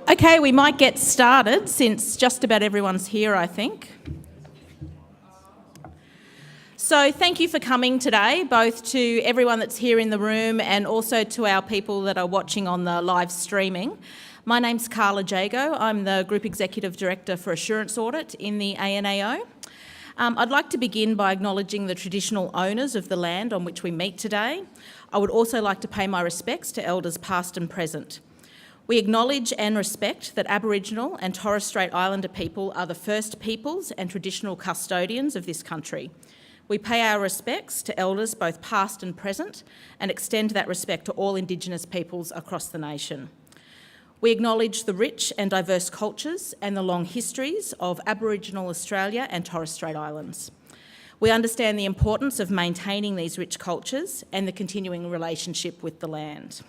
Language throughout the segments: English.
Okay, we might get started since just about everyone's here, I think. So thank you for coming today, both to everyone that's here in the room and also to our people that are watching on the live streaming. My name's Carla Jago. I'm the Group Executive Director for Assurance Audit in the ANAO. I'd like to begin by acknowledging the traditional owners of the land on which we meet today. I would also like to pay my respects to elders past and present. We acknowledge and respect that Aboriginal and Torres Strait Islander people are the first peoples and traditional custodians of this country. We pay our respects to elders both past and present and extend that respect to all Indigenous peoples across the nation. We acknowledge the rich and diverse cultures and the long histories of Aboriginal Australia and Torres Strait Islands. We understand the importance of maintaining these rich cultures and the continuing relationship with the land.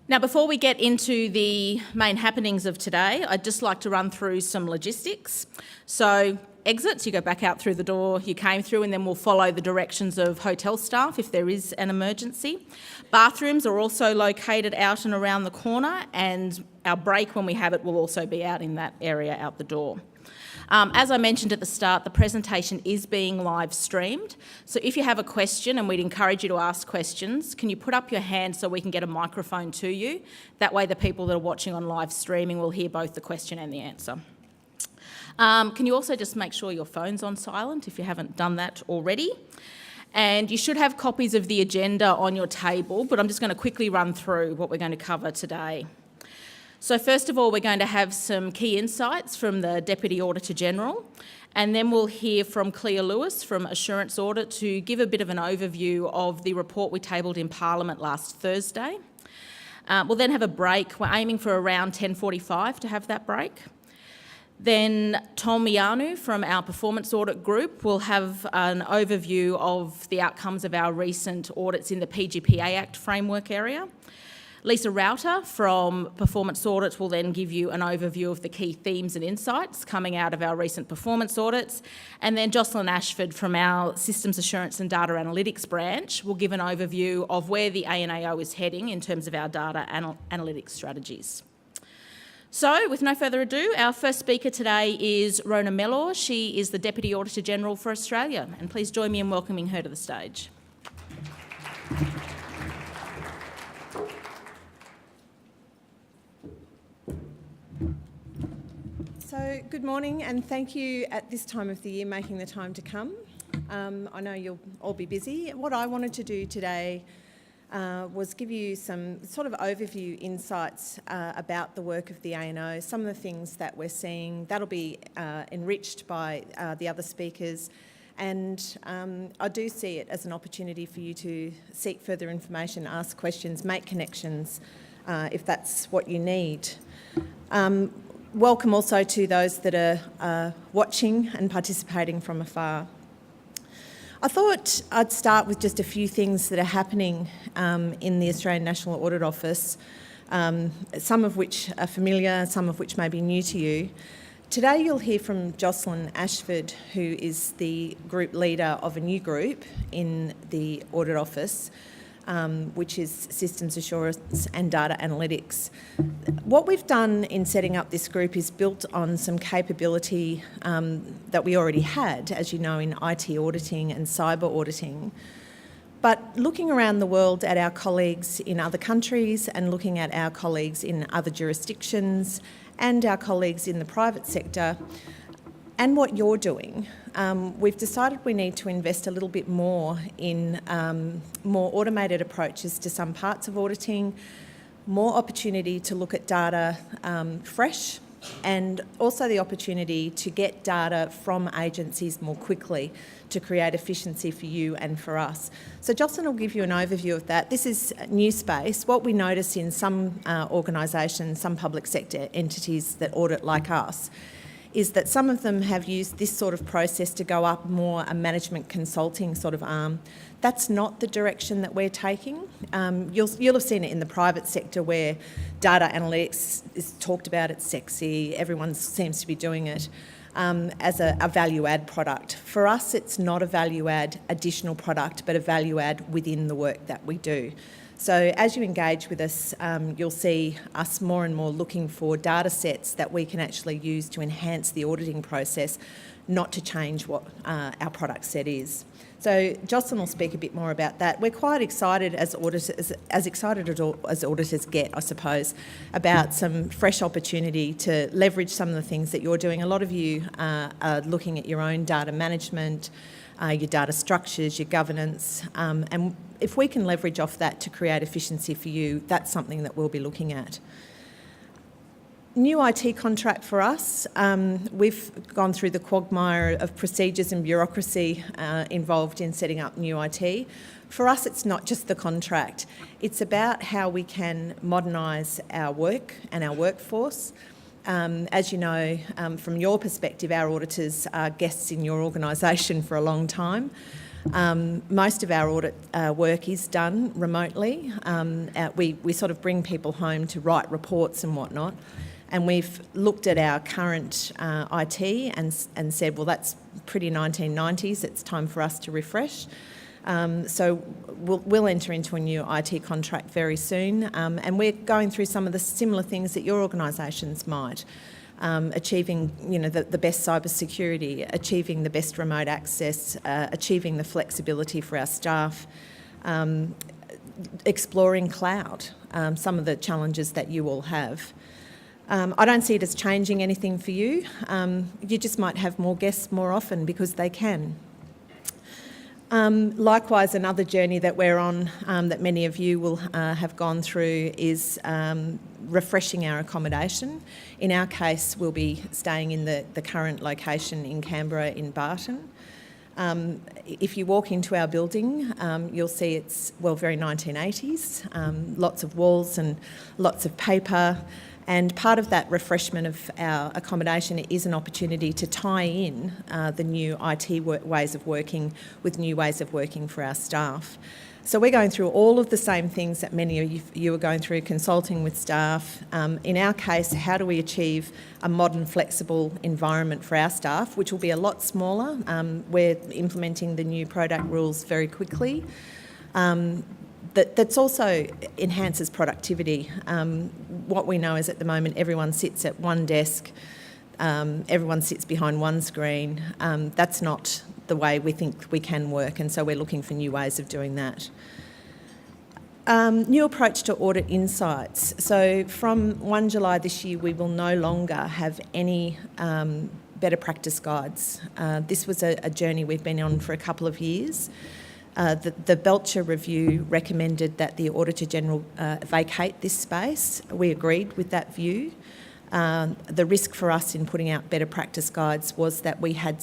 Now, before we get into the main happenings of today, I'd just like to run through some logistics. So, exits, you go back out through the door you came through, and then we'll follow the directions of hotel staff if there is an emergency. Bathrooms are also located out and around the corner, and our break, when we have it, will also be out in that area out the door. As I mentioned at the start, the presentation is being live streamed. So if you have a question, and we'd encourage you to ask questions, can you put up your hand so we can get a microphone to you? That way the people that are watching on live streaming will hear both the question and the answer. Can you also just make sure your phone's on silent if you haven't done that already? And you should have copies of the agenda on your table, but I'm just going to quickly run through what we're going to cover today. So first of all, we're going to have some key insights from the Deputy Auditor General, and then we'll hear from Clea Lewis from Assurance Audit to give a bit of an overview of the report we tabled in Parliament last Thursday. We'll then have a break. We're aiming for around 10:45 to have that break. Then Tom Mianu from our Performance Audit Group will have an overview of the outcomes of our recent audits in the PGPA Act framework area. Lisa Router from Performance Audit will then give you an overview of the key themes and insights coming out of our recent performance audits. And then Jocelyn Ashford from our Systems Assurance and Data Analytics branch will give an overview of where the ANAO is heading in terms of our data analytics strategies. So, with no further ado, our first speaker today is Rona Mellor. She is the Deputy Auditor General for Australia. And please join me in welcoming her to the stage. So, good morning, and thank you at this time of the year making the time to come. I know you'll all be busy. What I wanted to do today was give you some sort of overview insights about the work of the ANO, some of the things that we're seeing. That'll be enriched by the other speakers, and I do see it as an opportunity for you to seek further information, ask questions, make connections if that's what you need. Welcome also to those that are watching and participating from afar. I thought I'd start with just a few things that are happening in the Australian National Audit Office, some of which are familiar, some of which may be new to you. Today you'll hear from Jocelyn Ashford, who is the group leader of a new group in the Audit Office, which is Systems Assurance and Data Analytics. What we've done in setting up this group is built on some capability that we already had, as you know, in IT auditing and cyber auditing. But looking around the world at our colleagues in other countries and looking at our colleagues in other jurisdictions and our colleagues in the private sector, and what you're doing, we've decided we need to invest a little bit more in more automated approaches to some parts of auditing, more opportunity to look at data fresh, and also the opportunity to get data from agencies more quickly to create efficiency for you and for us. So Jocelyn will give you an overview of that. This is new space. What we notice in some organisations, some public sector entities that audit like us, is that some of them have used this sort of process to go up more a management consulting sort of arm. That's not the direction that we're taking. You'll have seen it in the private sector where data analytics is talked about, it's sexy, everyone seems to be doing it as a value-add product. For us, it's not a value-add additional product, but a value-add within the work that we do. So as you engage with us, you'll see us more and more looking for data sets that we can actually use to enhance the auditing process, not to change what our product set is. So Jocelyn will speak a bit more about that. We're quite excited as auditors, as excited as auditors get, I suppose, about some fresh opportunity to leverage some of the things that you're doing. A lot of you are looking at your own data management, your data structures, your governance, and if we can leverage off that to create efficiency for you, that's something that we'll be looking at. New IT contract for us. We've gone through the quagmire of procedures and bureaucracy involved in setting up new IT. For us, it's not just the contract. It's about how we can modernise our work and our workforce. As you know, from your perspective, our auditors are guests in your organisation for a long time. Most of our audit work is done remotely. We sort of bring people home to write reports and whatnot. And we've looked at our current IT and said, well, that's pretty 1990s. It's time for us to refresh. So we'll enter into a new IT contract very soon. And we're going through some of the similar things that your organisations might. Achieving, the best cyber security, achieving the best remote access, achieving the flexibility for our staff, exploring cloud, some of the challenges that you all have. I don't see it as changing anything for you. You just might have more guests more often because they can. Likewise, another journey that we're on that many of you will have gone through is refreshing our accommodation. In our case, we'll be staying in the current location in Canberra in Barton. If you walk into our building, you'll see it's, very 1980s, lots of walls and lots of paper. And part of that refreshment of our accommodation is an opportunity to tie in the new IT ways of working with new ways of working for our staff. So we're going through all of the same things that many of you are going through, consulting with staff. In our case, how do we achieve a modern, flexible environment for our staff, which will be a lot smaller. We're implementing the new product rules very quickly. That's also enhances productivity. What we know is at the moment everyone sits at one desk, everyone sits behind one screen. That's not the way we think we can work, and so we're looking for new ways of doing that. New approach to audit insights. So from 1 July this year, we will no longer have any better practice guides. This was a journey we've been on for a couple of years. The Belcher review recommended that the Auditor-General vacate this space. We agreed with that view. The risk for us in putting out better practice guides was that we had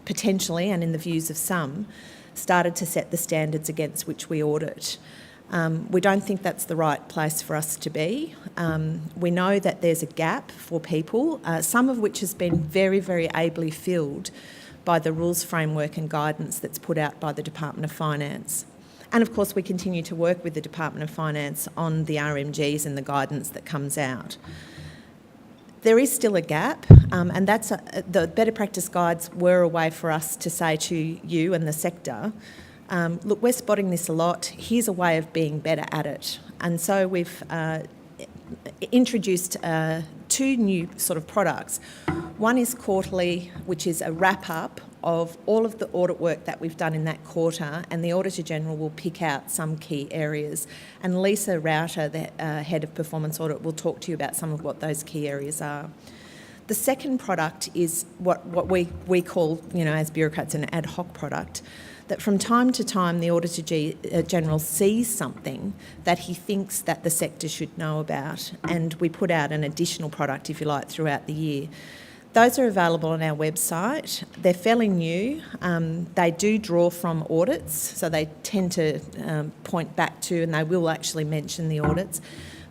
potentially, and in the views of some, started to set the standards against which we audit. We don't think that's the right place for us to be. We know that there's a gap for people, some of which has been very, very ably filled by the rules framework and guidance that's put out by the Department of Finance. And of course we continue to work with the Department of Finance on the RMGs and the guidance that comes out. There is still a gap, and that's the better practice guides were a way for us to say to you and the sector, look, we're spotting this a lot, here's a way of being better at it. And so we've introduced 2 new sort of products. One is quarterly, which is a wrap-up of all of the audit work that we've done in that quarter, and the Auditor-General will pick out some key areas. And Lisa Router, the Head of Performance Audit, will talk to you about some of what those key areas are. The second product is what we call, as bureaucrats, an ad hoc product, that from time to time the Auditor-General sees something that he thinks that the sector should know about, and we put out an additional product, if you like, throughout the year. Those are available on our website. They're fairly new. They do draw from audits, so they tend to point back to, and they will actually mention the audits.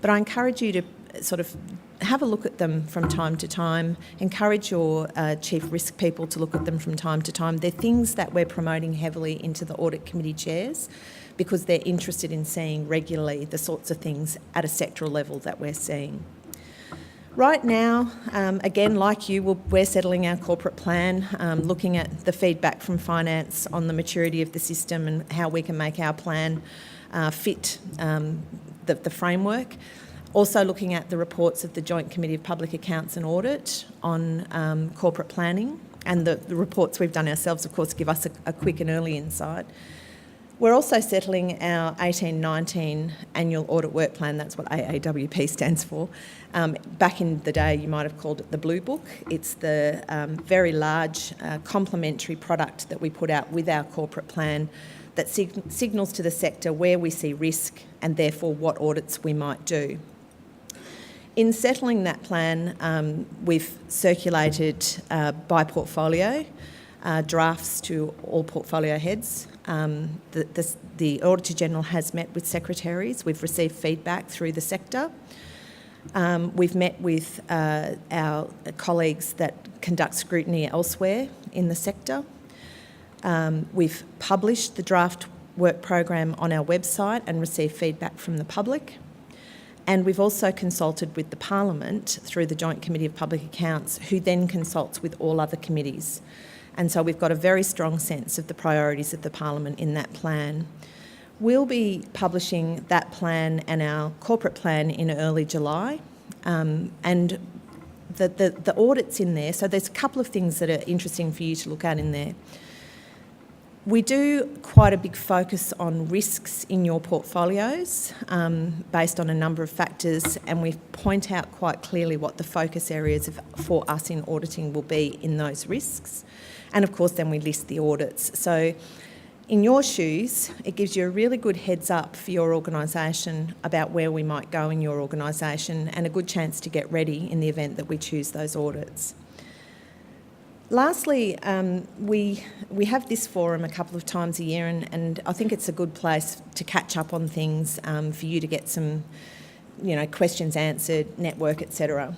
But I encourage you to sort of have a look at them from time to time, encourage your chief risk people to look at them from time to time. They're things that we're promoting heavily into the audit committee chairs because they're interested in seeing regularly the sorts of things at a sectoral level that we're seeing. Right now, again, like you, we're settling our corporate plan, looking at the feedback from finance on the maturity of the system and how we can make our plan fit the framework. Also looking at the reports of the Joint Committee of Public Accounts and Audit on corporate planning, and the reports we've done ourselves, of course, give us a quick and early insight. We're also settling our 18-19 annual audit work plan. That's what AAWP stands for. Back in the day, you might have called it the Blue Book. It's the very large complementary product that we put out with our corporate plan that signals to the sector where we see risk and therefore what audits we might do. In settling that plan, we've circulated by portfolio drafts to all portfolio heads. The Auditor-General has met with secretaries. We've received feedback through the sector. We've met with our colleagues that conduct scrutiny elsewhere in the sector. We've published the draft work program on our website and received feedback from the public. And we've also consulted with the Parliament through the Joint Committee of Public Accounts, who then consults with all other committees. And so we've got a very strong sense of the priorities of the Parliament in that plan. We'll be publishing that plan and our corporate plan in early July. And the audits in there, so there's a couple of things that are interesting for you to look at in there. We do quite a big focus on risks in your portfolios based on a number of factors, and we point out quite clearly what the focus areas for us in auditing will be in those risks. And of course then we list the audits. So in your shoes, it gives you a really good heads up for your organisation about where we might go in your organisation, and a good chance to get ready in the event that we choose those audits. Lastly, we have this forum a couple of times a year, and I think it's a good place to catch up on things for you to get some, questions answered, network, etc.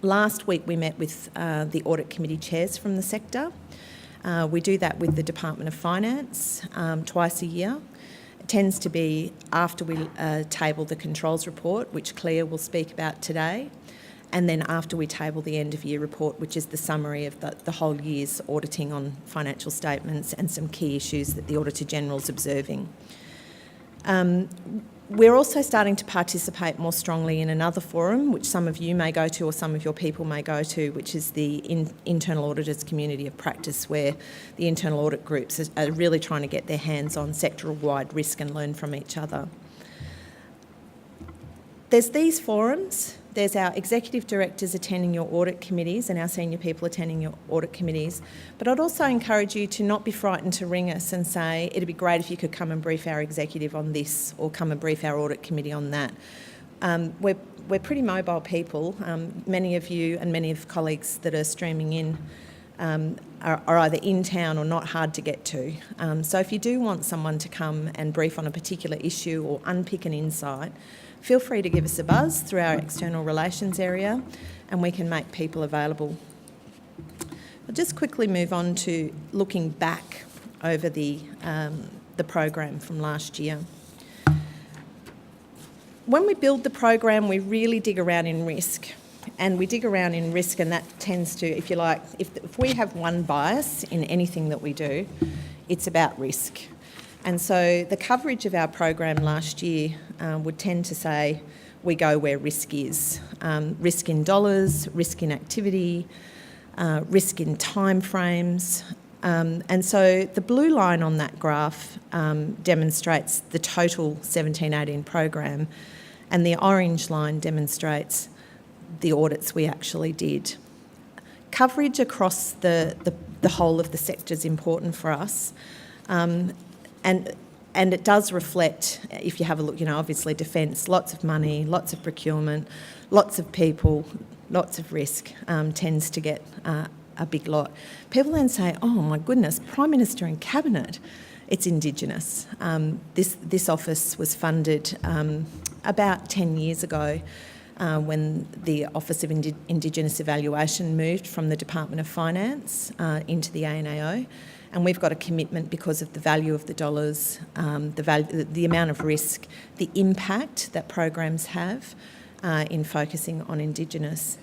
Last week we met with the Audit Committee chairs from the sector. We do that with the Department of Finance twice a year. It tends to be after we table the controls report, which Claire will speak about today, and then after we table the end-of-year report, which is the summary of the whole year's auditing on financial statements and some key issues that the Auditor-General's observing. We're also starting to participate more strongly in another forum, which some of you may go to or some of your people may go to, which is the Internal Auditors Community of Practice, where the internal audit groups are really trying to get their hands on sectoral-wide risk and learn from each other. There's these forums. There's our executive directors attending your audit committees and our senior people attending your audit committees. But I'd also encourage you to not be frightened to ring us and say, it'd be great if you could come and brief our executive on this, or come and brief our audit committee on that. We're pretty mobile people. Many of you and many of colleagues that are streaming in are either in town or not hard to get to. So if you do want someone to come and brief on a particular issue or unpick an insight, feel free to give us a buzz through our external relations area, and we can make people available. I'll just quickly move on to looking back over the program from last year. When we build the program, we really dig around in risk. And we dig around in risk, and that tends to, if you like, if we have one bias in anything that we do, it's about risk. And so the coverage of our program last year would tend to say we go where risk is. Risk in dollars, risk in activity, risk in time frames. And so the blue line on that graph demonstrates the total 17-18 program, and the orange line demonstrates the audits we actually did. Coverage across the whole of the sector is important for us. And it does reflect, if you have a look, obviously defence, lots of money, lots of procurement, lots of people, lots of risk, tends to get a big lot. People then say, oh my goodness, Prime Minister and Cabinet, it's Indigenous. This office was funded about 10 years ago when the Office of Indigenous Evaluation moved from the Department of Finance into the ANAO. And we've got a commitment because of the value of the dollars, the amount of risk, the impact that programs have in focusing on Indigenous.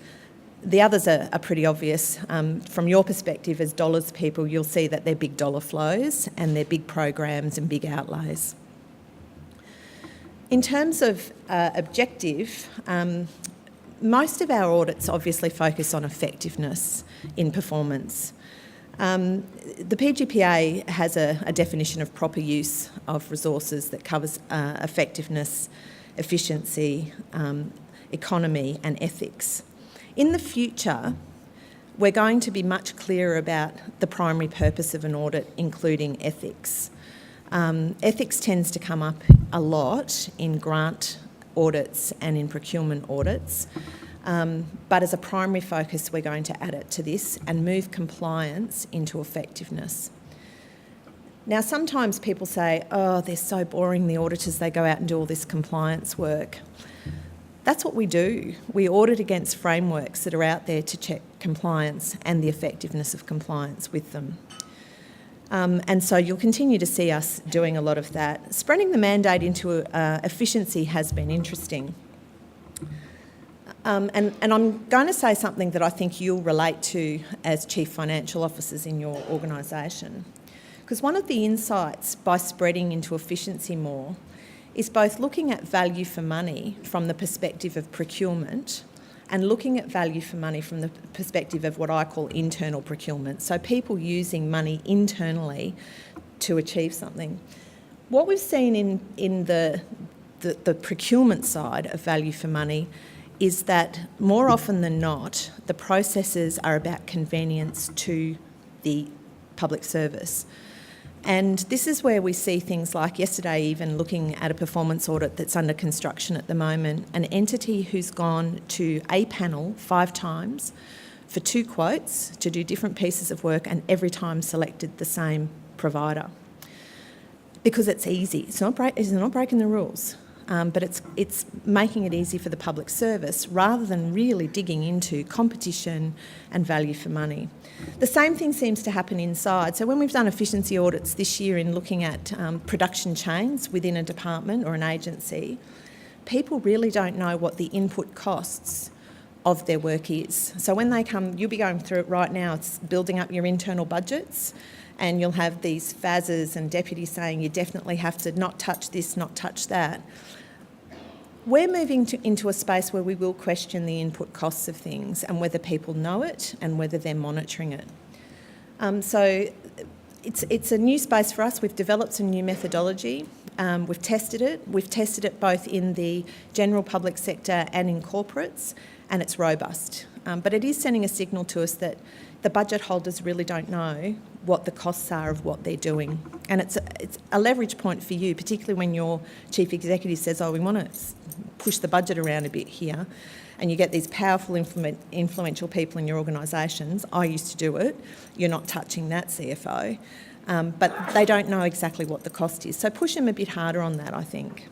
The others are pretty obvious. From your perspective as dollars people, you'll see that they're big dollar flows and they're big programs and big outlays. In terms of objective, most of our audits obviously focus on effectiveness in performance. The PGPA has a definition of proper use of resources that covers effectiveness, efficiency, economy and ethics. In the future, we're going to be much clearer about the primary purpose of an audit, including ethics. Ethics tends to come up a lot in grant audits and in procurement audits, but as a primary focus we're going to add it to this and move compliance into effectiveness. Now sometimes people say, oh, they're so boring, the auditors, they go out and do all this compliance work. That's what we do. We audit against frameworks that are out there to check compliance and the effectiveness of compliance with them. And so you'll continue to see us doing a lot of that. Spreading the mandate into efficiency has been interesting. And I'm going to say something that I think you'll relate to as chief financial officers in your organisation. Because one of the insights by spreading into efficiency more is both looking at value for money from the perspective of procurement and looking at value for money from the perspective of what I call internal procurement, so people using money internally to achieve something. What we've seen in the procurement side of value for money is that more often than not, the processes are about convenience to the public service. And this is where we see things like yesterday, even looking at a performance audit that's under construction at the moment, an entity who's gone to a panel 5 times for 2 quotes to do different pieces of work and every time selected the same provider. Because it's easy. It's not breaking the rules, but it's making it easy for the public service rather than really digging into competition and value for money. The same thing seems to happen inside. So when we've done efficiency audits this year in looking at production chains within a department or an agency, people really don't know what the input costs of their work is. So when they come, you'll be going through it right now, it's building up your internal budgets, and you'll have these FASs and deputies saying you definitely have to not touch this, not touch that. We're moving into a space where we will question the input costs of things and whether people know it and whether they're monitoring it. So it's a new space for us. We've developed some new methodology. We've tested it. We've tested it both in the general public sector and in corporates, and it's robust. But it is sending a signal to us that the budget holders really don't know what the costs are of what they're doing. And it's a leverage point for you, particularly when your chief executive says, oh, we want to push the budget around a bit here, and you get these powerful, influential people in your organisations. I used to do it. You're not touching that, CFO. But they don't know exactly what the cost is. So push them a bit harder on that, I think.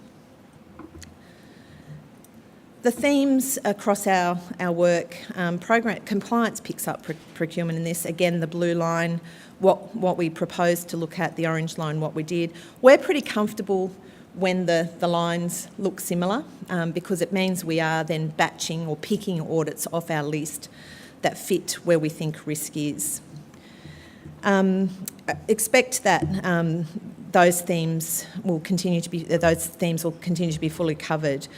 The themes across our work, program compliance picks up procurement in this. Again, the blue line, what we proposed to look at, the orange line, what we did. We're pretty comfortable when the lines look similar because it means we are then batching or picking audits off our list that fit where we think risk is. Expect that those themes will continue to be fully covered.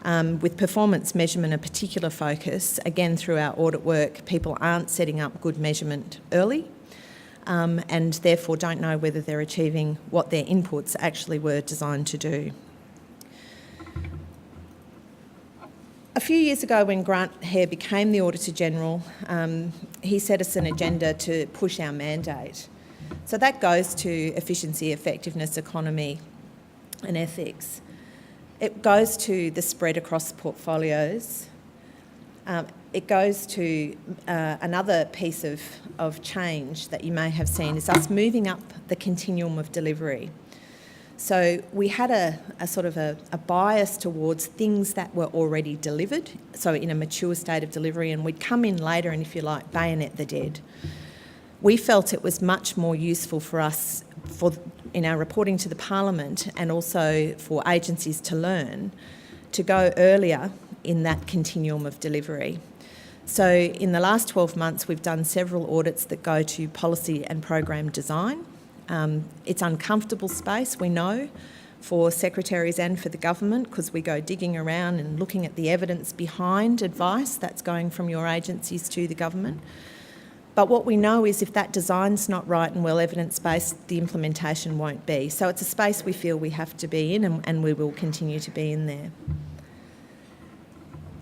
With performance measurement a particular focus, again through our audit work, people aren't setting up good measurement early and therefore don't know whether they're achieving what their inputs actually were designed to do. A few years ago when Grant Hare became the Auditor General, he set us an agenda to push our mandate. So that goes to efficiency, effectiveness, economy and ethics. It goes to the spread across portfolios. It goes to another piece of change that you may have seen is us moving up the continuum of delivery. So we had a sort of a bias towards things that were already delivered, so in a mature state of delivery, and we'd come in later and, if you like, bayonet the dead. We felt it was much more useful for us in our reporting to the Parliament and also for agencies to learn to go earlier in that continuum of delivery. So in the last 12 months, we've done several audits that go to policy and program design. It's uncomfortable space, we know, for secretaries and for the government, because we go digging around and looking at the evidence behind advice that's going from your agencies to the government. But what we know is if that design's not right and well evidence-based, the implementation won't be. So it's a space we feel we have to be in, and we will continue to be in there.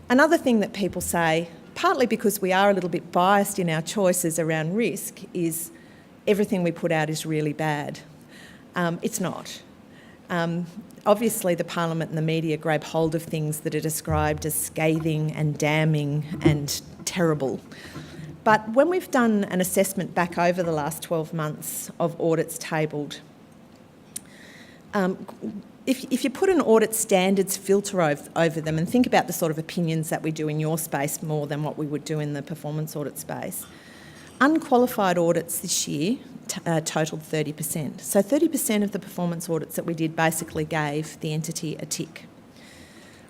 Another thing that people say, partly because we are a little bit biased in our choices around risk, is everything we put out is really bad. It's not. Obviously, the Parliament and the media grab hold of things that are described as scathing and damning and terrible. But when we've done an assessment back over the last 12 months of audits tabled, if you put an audit standards filter over them and think about the sort of opinions that we do in your space more than what we would do in the performance audit space, unqualified audits this year totalled 30%. So 30% of the performance audits that we did basically gave the entity a tick.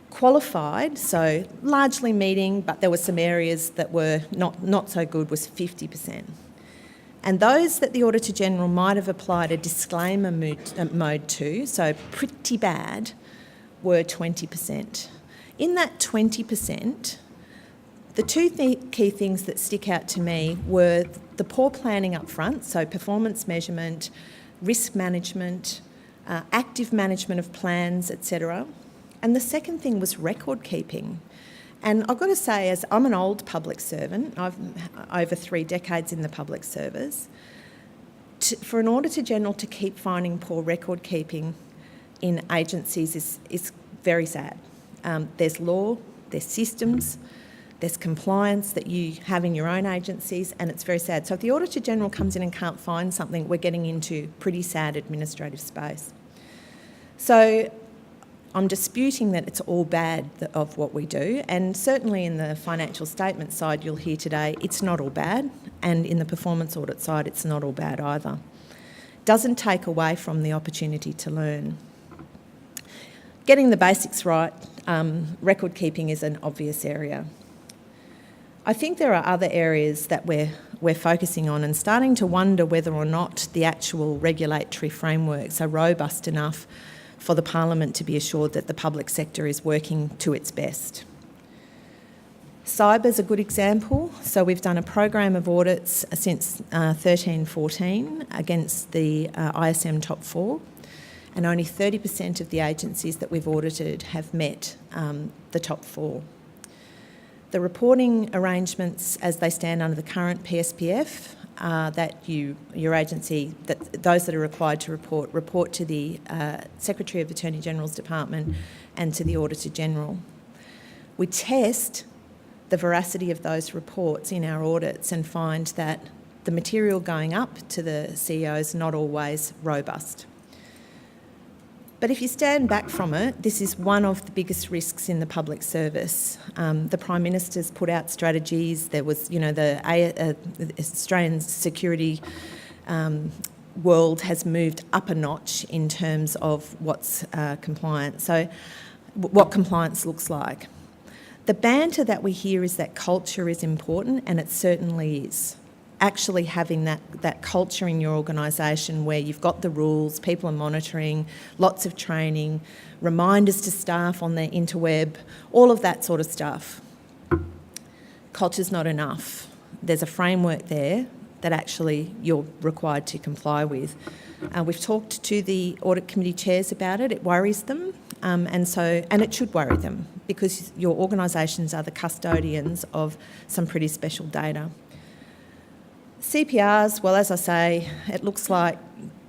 Qualified, so largely meeting, but there were some areas that were not so good, was 50%. And those that the Auditor-General might have applied a disclaimer mode to, so pretty bad, were 20%. In that 20%, the two key things that stick out to me were the poor planning up front, so performance measurement, risk management, active management of plans, etc. And the second thing was record keeping. And I've got to say, as I'm an old public servant, I've over 3 decades in the public service, for an Auditor-General to keep finding poor record keeping in agencies is very sad. There's law, there's systems, there's compliance that you have in your own agencies, and it's very sad. So if the Auditor-General comes in and can't find something, we're getting into pretty sad administrative space. So I'm disputing that it's all bad of what we do, and certainly in the financial statement side you'll hear today, it's not all bad, and in the performance audit side it's not all bad either. Doesn't take away from the opportunity to learn. Getting the basics right, record keeping is an obvious area. I think there are other areas that we're focusing on and starting to wonder whether or not the actual regulatory frameworks are robust enough for the Parliament to be assured that the public sector is working to its best. Cyber's a good example. So we've done a program of audits since 13-14 against the ISM top 4, and only 30% of the agencies that we've audited have met the top 4. The reporting arrangements as they stand under the current PSPF that your agency, that those that are required to report to the Secretary of the Attorney General's Department and to the Auditor-General. We test the veracity of those reports in our audits and find that the material going up to the CEO is not always robust. But if you stand back from it, this is one of the biggest risks in the public service. The Prime Minister's put out strategies. There was, the Australian security world has moved up a notch in terms of what's compliant. So what compliance looks like. The banter that we hear is that culture is important, and it certainly is. Actually having that culture in your organisation where you've got the rules, people are monitoring, lots of training, reminders to staff on their interweb, all of that sort of stuff. Culture's not enough. There's a framework there that actually you're required to comply with. We've talked to the audit committee chairs about it. It worries them, and it should worry them because your organisations are the custodians of some pretty special data. CPRs, well, as I say, it looks like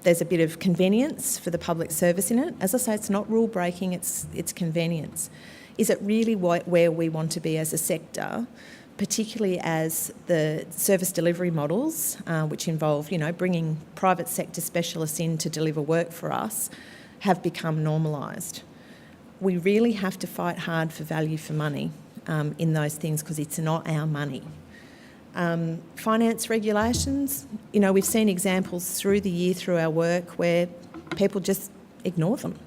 there's a bit of convenience for the public service in it. As I say, it's not rule breaking, it's convenience. Is it really where we want to be as a sector, particularly as the service delivery models, which involve, bringing private sector specialists in to deliver work for us, have become normalised? We really have to fight hard for value for money in those things because it's not our money. Finance regulations, we've seen examples through the year through our work where people just ignore them.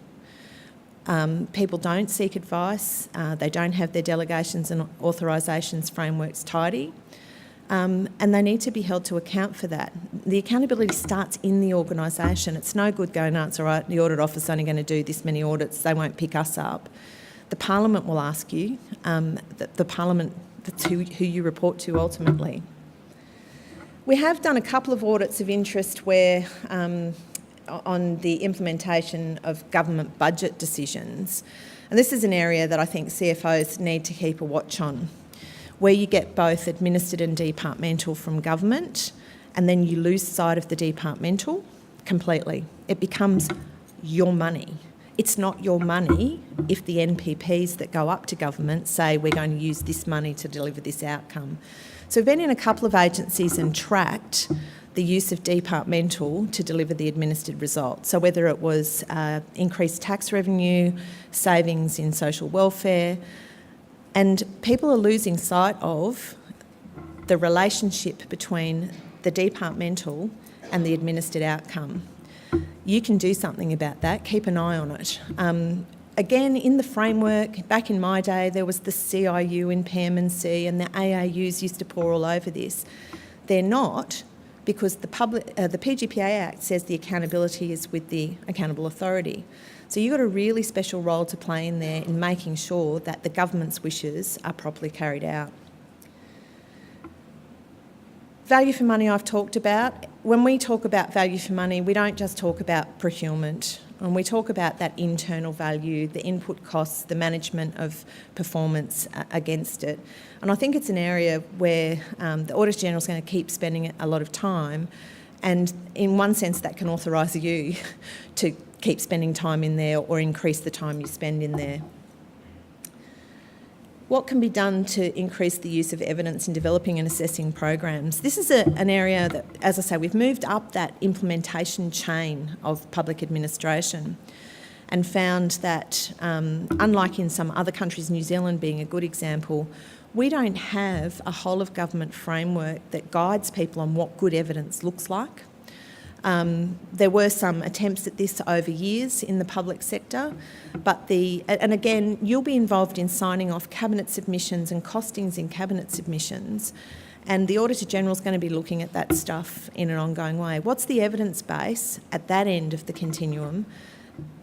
People don't seek advice, they don't have their delegations and authorisations frameworks tidy. and they need to be held to account for that. The accountability starts in the organisation. It's no good going, "No, it's all right, the audit office is only going to do this many audits, they won't pick us up." The Parliament will ask you, the Parliament, that's who you report to ultimately. We have done a couple of audits of interest where on the implementation of government budget decisions, and this is an area that I think CFOs need to keep a watch on, where you get both administered and departmental from government, and then you lose sight of the departmental completely. It becomes your money. It's not your money if the NPPs that go up to government say we're going to use this money to deliver this outcome. So we've been in a couple of agencies and tracked the use of departmental to deliver the administered results. So whether it was increased tax revenue, savings in social welfare, and people are losing sight of the relationship between the departmental and the administered outcome. You can do something about that. Keep an eye on it. Again, in the framework, back in my day, there was the CIU in PM&C and the AAUs used to pour all over this. They're not, because the PGPA Act says the accountability is with the accountable authority. So you've got a really special role to play in there in making sure that the government's wishes are properly carried out. Value for money I've talked about. When we talk about value for money, we don't just talk about procurement, and we talk about that internal value, the input costs, the management of performance against it. And I think it's an area where the Auditor General is going to keep spending a lot of time, and in one sense that can authorise you to keep spending time in there or increase the time you spend in there. What can be done to increase the use of evidence in developing and assessing programs? This is an area that, as I say, we've moved up that implementation chain of public administration and found that, unlike in some other countries, New Zealand being a good example, we don't have a whole of government framework that guides people on what good evidence looks like. There were some attempts at this over years in the public sector, but and again, you'll be involved in signing off cabinet submissions and costings in cabinet submissions, and the Auditor General is going to be looking at that stuff in an ongoing way. What's the evidence base at that end of the continuum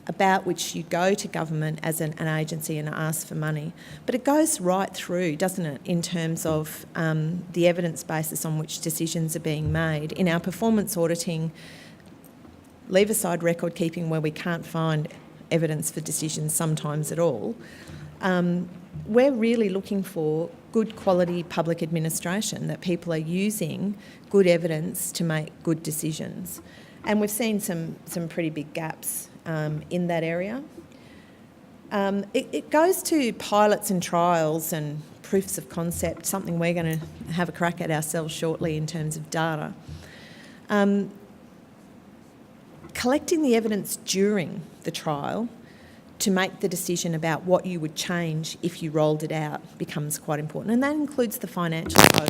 about which you go to government as an agency and ask for money? But it goes right through, doesn't it, in terms of the evidence basis on which decisions are being made. In our performance auditing, leave aside record keeping where we can't find evidence for decisions sometimes at all, we're really looking for good quality public administration, that people are using good evidence to make good decisions. And we've seen some pretty big gaps in that area. It goes to pilots and trials and proofs of concept, something we're going to have a crack at ourselves shortly in terms of data. Collecting the evidence during the trial to make the decision about what you would change if you rolled it out becomes quite important, and that includes the financial code.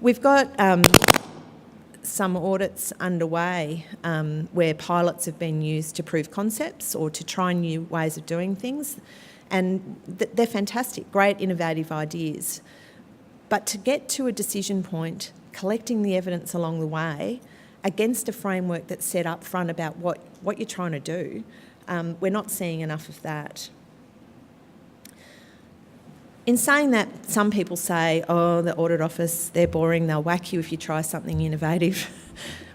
We've got some audits underway where pilots have been used to prove concepts or to try new ways of doing things, and they're fantastic, great innovative ideas. But to get to a decision point, collecting the evidence along the way against a framework that's set up front about what you're trying to do, we're not seeing enough of that. In saying that, some people say, oh, the audit office, they're boring, they'll whack you if you try something innovative.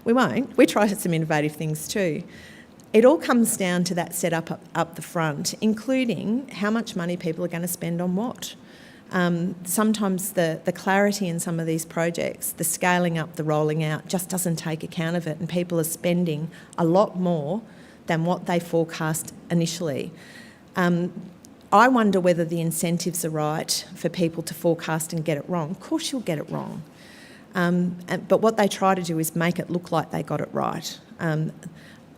We won't. We try some innovative things too. It all comes down to that setup up the front, including how much money people are going to spend on what. Sometimes the clarity in some of these projects, the scaling up, the rolling out, just doesn't take account of it, and people are spending a lot more than what they forecast initially. I wonder whether the incentives are right for people to forecast and get it wrong. Of course you'll get it wrong. But what they try to do is make it look like they got it right.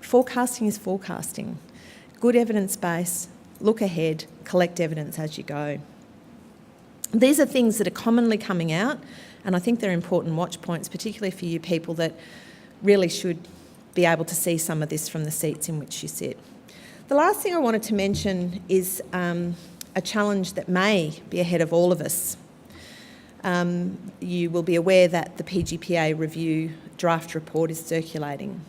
Forecasting is forecasting. Good evidence base, look ahead, collect evidence as you go. These are things that are commonly coming out, and I think they're important watch points, particularly for you people that really should be able to see some of this from the seats in which you sit. The last thing I wanted to mention is a challenge that may be ahead of all of us. You will be aware that the PGPA review draft report is circulating.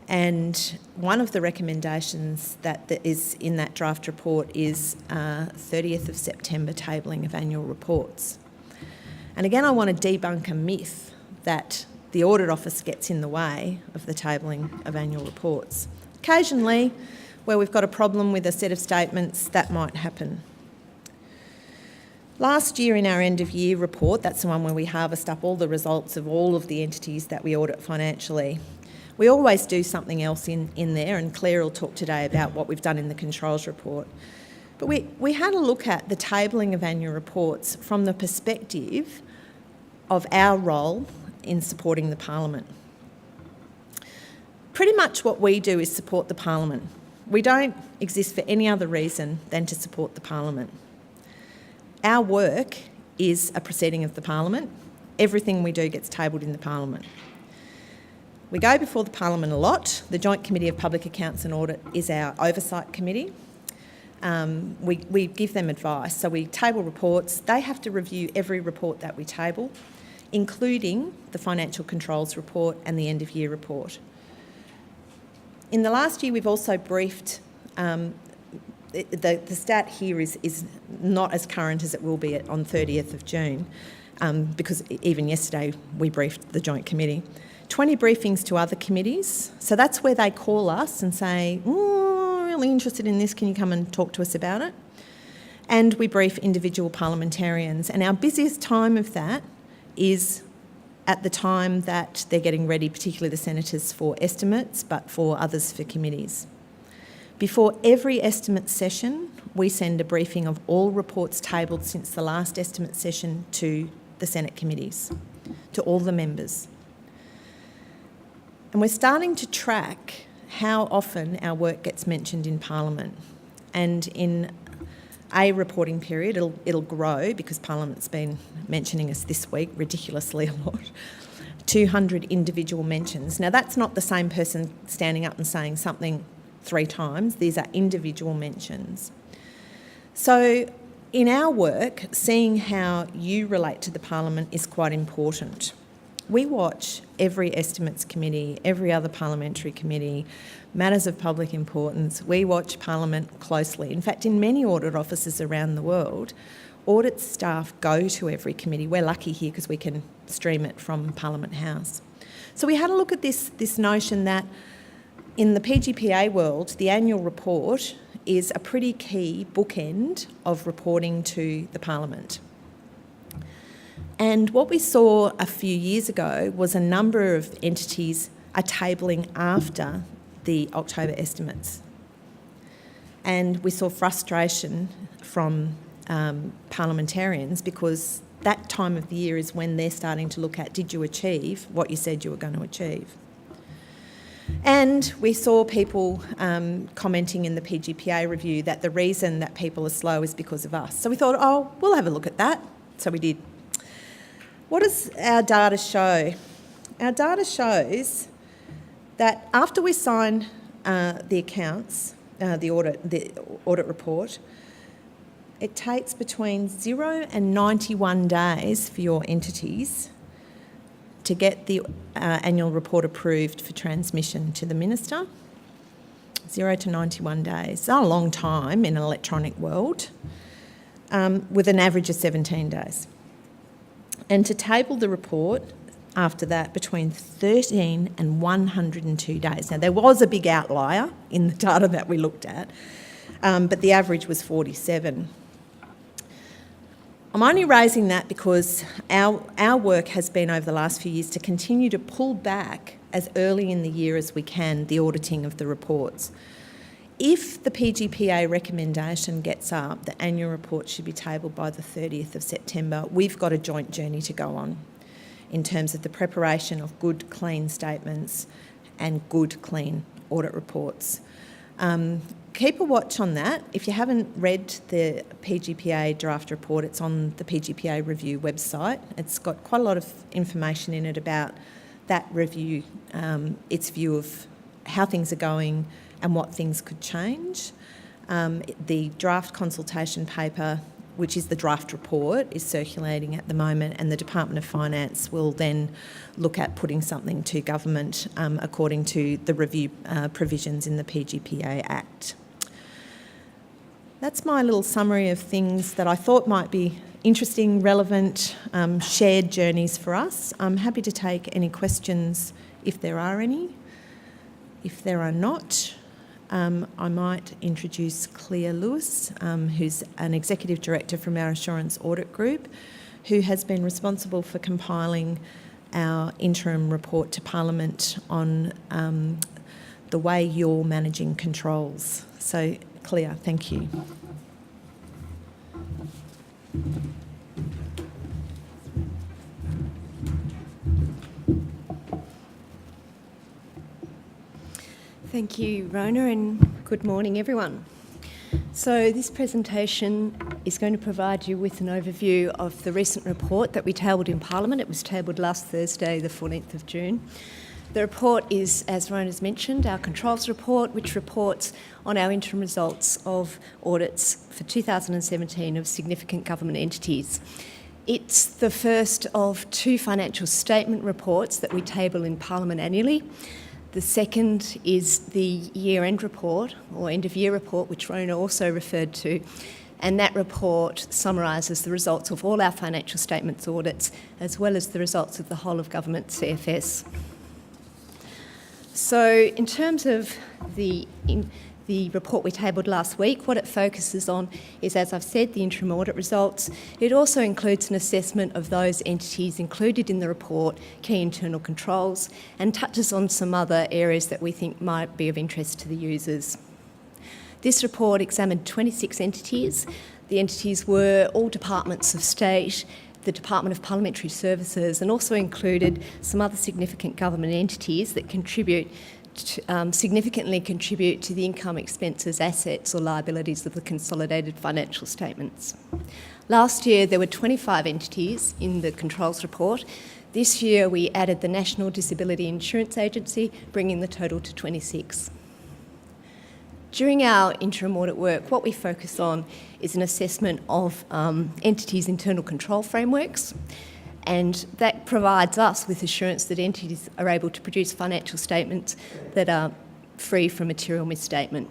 And one of the recommendations that is in that draft report is 30th of September tabling of annual reports. And again, I want to debunk a myth that the Audit Office gets in the way of the tabling of annual reports. Occasionally, where we've got a problem with a set of statements, that might happen. Last year in our end-of-year report, that's the one where we harvest up all the results of all of the entities that we audit financially, we always do something else in there, and Claire will talk today about what we've done in the controls report. But we had a look at the tabling of annual reports from the perspective of our role in supporting the Parliament. Pretty much what we do is support the Parliament. We don't exist for any other reason than to support the Parliament. Our work is a proceeding of the Parliament. Everything we do gets tabled in the Parliament. We go before the Parliament a lot. The Joint Committee of Public Accounts and Audit is our oversight committee. We give them advice. So we table reports. They have to review every report that we table, including the financial controls report and the end-of-year report. In the last year, we've also briefed, the stat here is not as current as it will be on 30th of June, because even yesterday we briefed the Joint Committee. 20 briefings to other committees. So that's where they call us and say, oh, I'm really interested in this, can you come and talk to us about it? And we brief individual parliamentarians. And our busiest time of that is at the time that they're getting ready, particularly the senators, for estimates, but for others for committees. Before every estimate session, we send a briefing of all reports tabled since the last estimate session to the Senate committees, to all the members. And we're starting to track how often our work gets mentioned in Parliament. And in a reporting period, it'll grow because Parliament's been mentioning us this week ridiculously a lot. 200 individual mentions. Now, that's not the same person standing up and saying something 3 times. These are individual mentions. So in our work, seeing how you relate to the Parliament is quite important. We watch every estimates committee, every other parliamentary committee, matters of public importance. We watch Parliament closely. In fact, in many audit offices around the world, audit staff go to every committee. We're lucky here because we can stream it from Parliament House. So we had a look at this notion that in the PGPA world, the annual report is a pretty key bookend of reporting to the Parliament. And what we saw a few years ago was a number of entities are tabling after the October estimates. And we saw frustration from parliamentarians because that time of the year is when they're starting to look at, did you achieve what you said you were going to achieve? And we saw people commenting in the PGPA review that the reason that people are slow is because of us. So we thought, oh, we'll have a look at that. So we did. What does our data show? Our data shows that after we sign the accounts, the audit report, it takes between 0 and 91 days for your entities to get the annual report approved for transmission to the Minister. 0 to 91 days. It's not a long time in an electronic world, with an average of 17 days. And to table the report after that between 13 and 102 days. Now, there was a big outlier in the data that we looked at, but the average was 47. I'm only raising that because our work has been over the last few years to continue to pull back as early in the year as we can the auditing of the reports. If the PGPA recommendation gets up, the annual report should be tabled by the 30th of September. We've got a joint journey to go on in terms of the preparation of good, clean statements and good, clean audit reports. Keep a watch on that. If you haven't read the PGPA draft report, it's on the PGPA review website. It's got quite a lot of information in it about that review, its view of how things are going and what things could change. The draft consultation paper, which is the draft report, is circulating at the moment, and the Department of Finance will then look at putting something to government according to the review provisions in the PGPA Act. That's my little summary of things that I thought might be interesting, relevant, shared journeys for us. I'm happy to take any questions if there are any. If there are not, I might introduce Claire Lewis, who's an Executive Director from our Assurance Audit Group, who has been responsible for compiling our interim report to Parliament on the way you're managing controls. So, Claire, thank you. Thank you, Rona, and good morning, everyone. So this presentation is going to provide you with an overview of the recent report that we tabled in Parliament. It was tabled last Thursday, the 14th of June. The report is, as Rona's mentioned, our controls report, which reports on our interim results of audits for 2017 of significant government entities. It's the first of two financial statement reports that we table in Parliament annually. The second is the year-end report, or end-of-year report, which Rona also referred to, and that report summarises the results of all our financial statements audits, as well as the results of the whole of government CFS. So in terms of the report we tabled last week, what it focuses on is, as I've said, the interim audit results. It also includes an assessment of those entities included in the report, key internal controls, and touches on some other areas that we think might be of interest to the users. This report examined 26 entities. The entities were all departments of state, the Department of Parliamentary Services, and also included some other significant government entities that significantly contribute to the income, expenses, assets or liabilities of the consolidated financial statements. Last year there were 25 entities in the controls report. This year we added the National Disability Insurance Agency, bringing the total to 26. During our interim audit work, what we focus on is an assessment of entities' internal control frameworks, and that provides us with assurance that entities are able to produce financial statements that are free from material misstatement.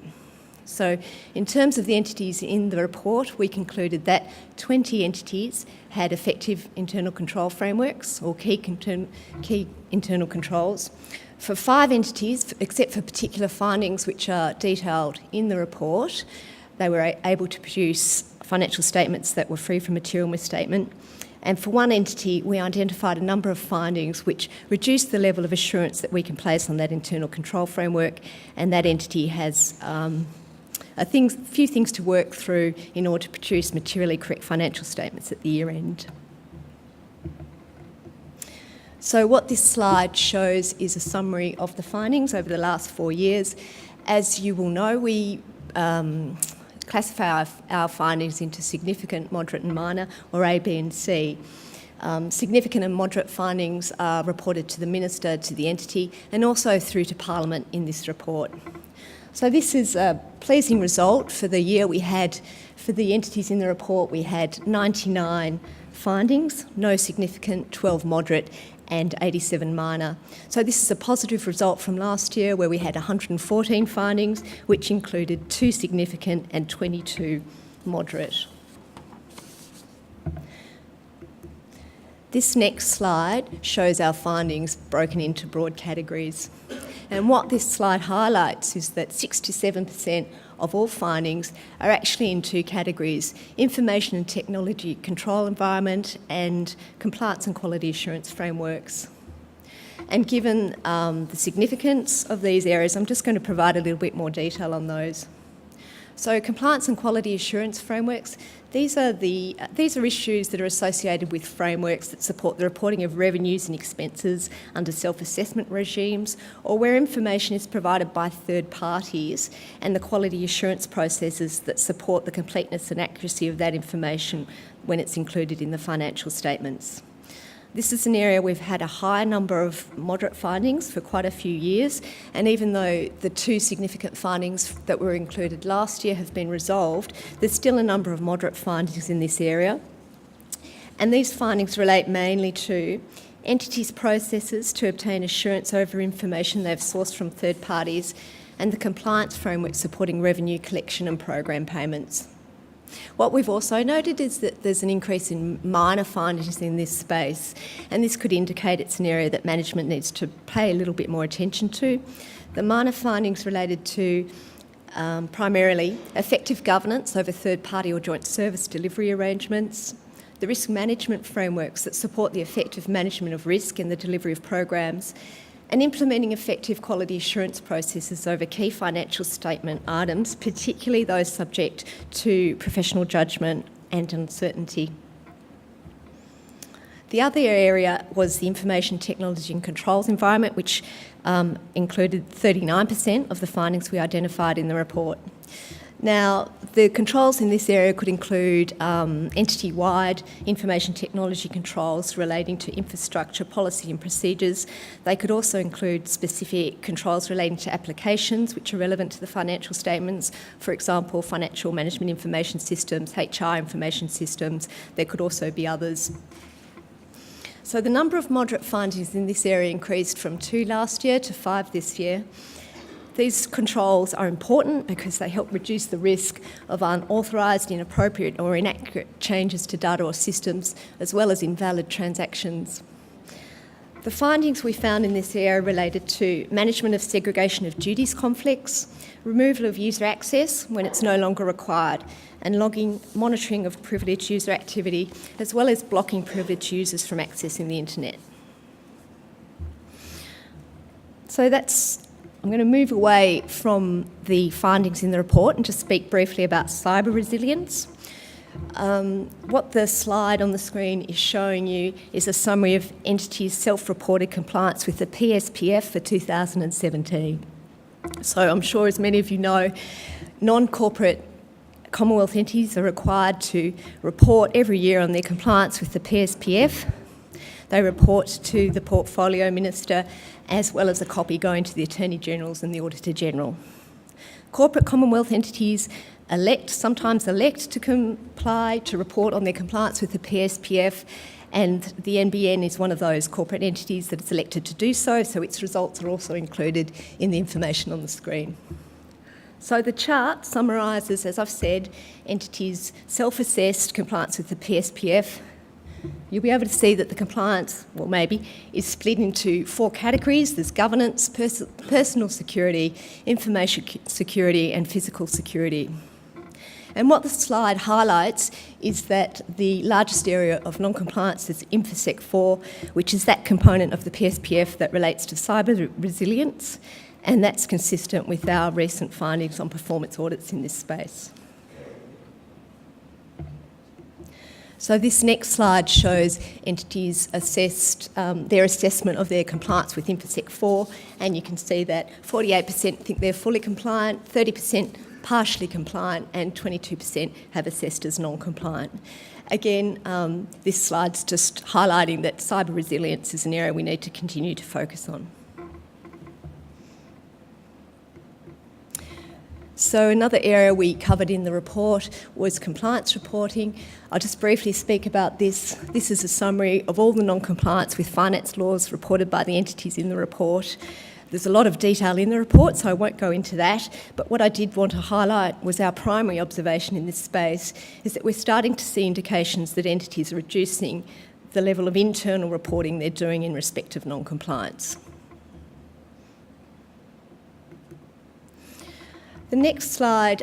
So in terms of the entities in the report, we concluded that 20 entities had effective internal control frameworks, or key internal controls. For 5 entities, except for particular findings which are detailed in the report, they were able to produce financial statements that were free from material misstatement. And for one entity, we identified a number of findings which reduced the level of assurance that we can place on that internal control framework, and that entity has a few things to work through in order to produce materially correct financial statements at the year end. So what this slide shows is a summary of the findings over the last 4 years. As you will know, we classify our findings into significant, moderate and minor, or A, B and C. Significant and moderate findings are reported to the Minister, to the entity, and also through to Parliament in this report. So this is a pleasing result for the year. We had, for the entities in the report, we had 99 findings, no significant, 12 moderate and 87 minor. So this is a positive result from last year, where we had 114 findings, which included 2 significant and 22 moderate. This next slide shows our findings broken into broad categories. And what this slide highlights is that 67% of all findings are actually in 2 categories: information and technology control environment and compliance and quality assurance frameworks. And given the significance of these areas, I'm just going to provide a little bit more detail on those. So compliance and quality assurance frameworks, these are issues that are associated with frameworks that support the reporting of revenues and expenses under self-assessment regimes, or where information is provided by third parties, and the quality assurance processes that support the completeness and accuracy of that information when it's included in the financial statements. This is an area we've had a high number of moderate findings for quite a few years, and even though the 2 significant findings that were included last year have been resolved, there's still a number of moderate findings in this area. And these findings relate mainly to entities' processes to obtain assurance over information they've sourced from third parties, and the compliance framework supporting revenue collection and program payments. What we've also noted is that there's an increase in minor findings in this space, and this could indicate it's an area that management needs to pay a little bit more attention to. The minor findings related to primarily effective governance over third-party or joint service delivery arrangements, the risk management frameworks that support the effective management of risk and the delivery of programs, and implementing effective quality assurance processes over key financial statement items, particularly those subject to professional judgment and uncertainty. The other area was the information technology and controls environment, which included 39% of the findings we identified in the report. Now, the controls in this area could include entity-wide information technology controls relating to infrastructure, policy and procedures. They could also include specific controls relating to applications which are relevant to the financial statements, for example, financial management information systems, HR information systems. There could also be others. So the number of moderate findings in this area increased from 2 last year to 5 this year. These controls are important because they help reduce the risk of unauthorised, inappropriate or inaccurate changes to data or systems, as well as invalid transactions. The findings we found in this area related to management of segregation of duties conflicts, removal of user access when it's no longer required, and monitoring of privileged user activity, as well as blocking privileged users from accessing the internet. So I'm going to move away from the findings in the report and just speak briefly about cyber resilience. What the slide on the screen is showing you is a summary of entities' self-reported compliance with the PSPF for 2017. So I'm sure, as many of you know, non-corporate Commonwealth entities are required to report every year on their compliance with the PSPF. They report to the Portfolio Minister, as well as a copy going to the Attorney Generals and the Auditor General. Corporate Commonwealth entities sometimes elect to comply, to report on their compliance with the PSPF, and the NBN is one of those corporate entities that is elected to do so, so its results are also included in the information on the screen. So the chart summarises, as I've said, entities' self-assessed compliance with the PSPF. You'll be able to see that the compliance, well maybe, is split into 4 categories. There's governance, personal security, information security and physical security. And what the slide highlights is that the largest area of non-compliance is InfoSec 4, which is that component of the PSPF that relates to cyber resilience, and that's consistent with our recent findings on performance audits in this space. So this next slide shows entities assessed, their assessment of their compliance with InfoSec 4, and you can see that 48% think they're fully compliant, 30% partially compliant, and 22% have assessed as non-compliant. Again, this slide's just highlighting that cyber resilience is an area we need to continue to focus on. So another area we covered in the report was compliance reporting. I'll just briefly speak about this. This is a summary of all the non-compliance with finance laws reported by the entities in the report. There's a lot of detail in the report, so I won't go into that, but what I did want to highlight was our primary observation in this space is that we're starting to see indications that entities are reducing the level of internal reporting they're doing in respect of non-compliance. The next slide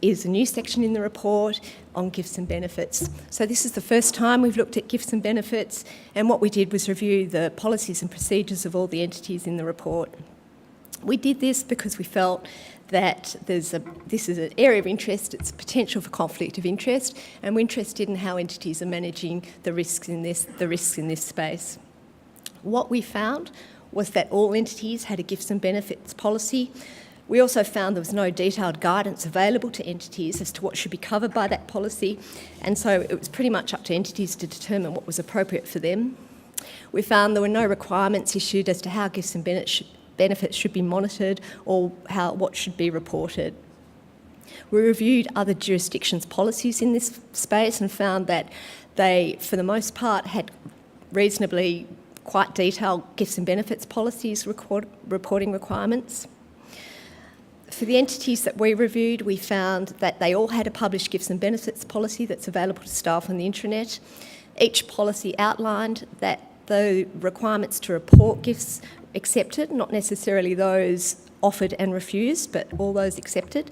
is a new section in the report on gifts and benefits. So this is the first time we've looked at gifts and benefits, and what we did was review the policies and procedures of all the entities in the report. We did this because we felt that this is an area of interest, it's potential for conflict of interest, and we're interested in how entities are managing the risks in this space. What we found was that all entities had a gifts and benefits policy. We also found there was no detailed guidance available to entities as to what should be covered by that policy, and so it was pretty much up to entities to determine what was appropriate for them. We found there were no requirements issued as to how gifts and benefits should be monitored or what should be reported. We reviewed other jurisdictions' policies in this space and found that they, for the most part, had reasonably quite detailed gifts and benefits policies reporting requirements. For the entities that we reviewed, we found that they all had a published gifts and benefits policy that's available to staff on the intranet. Each policy outlined that the requirements to report gifts accepted, not necessarily those offered and refused, but all those accepted,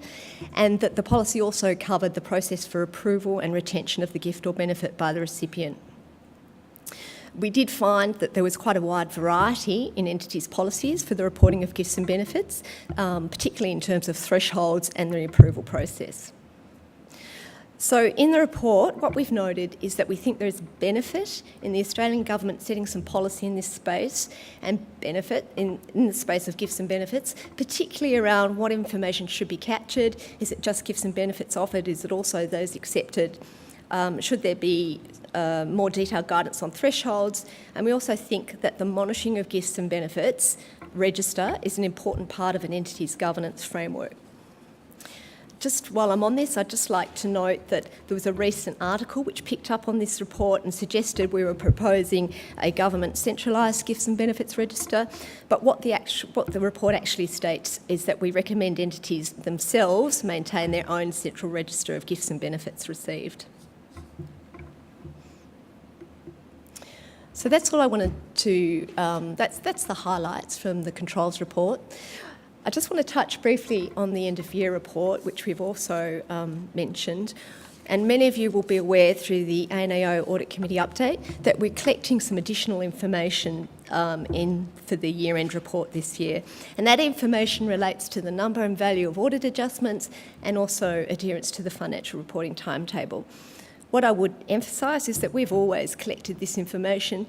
and that the policy also covered the process for approval and retention of the gift or benefit by the recipient. We did find that there was quite a wide variety in entities' policies for the reporting of gifts and benefits, particularly in terms of thresholds and the approval process. So in the report, what we've noted is that we think there is benefit in the Australian government setting some policy in this space and benefit in the space of gifts and benefits, particularly around what information should be captured. Is it just gifts and benefits offered? Is it also those accepted? Should there be more detailed guidance on thresholds? And we also think that the monitoring of gifts and benefits register is an important part of an entity's governance framework. Just while I'm on this, I'd just like to note that there was a recent article which picked up on this report and suggested we were proposing a government centralised gifts and benefits register. But what the report actually states is that we recommend entities themselves maintain their own central register of gifts and benefits received. So that's all I wanted to, that's the highlights from the controls report. I just want to touch briefly on the end of year report, which we've also mentioned. And many of you will be aware through the ANAO Audit Committee update that we're collecting some additional information for the year-end report this year. And that information relates to the number and value of audit adjustments and also adherence to the financial reporting timetable. What I would emphasise is that we've always collected this information.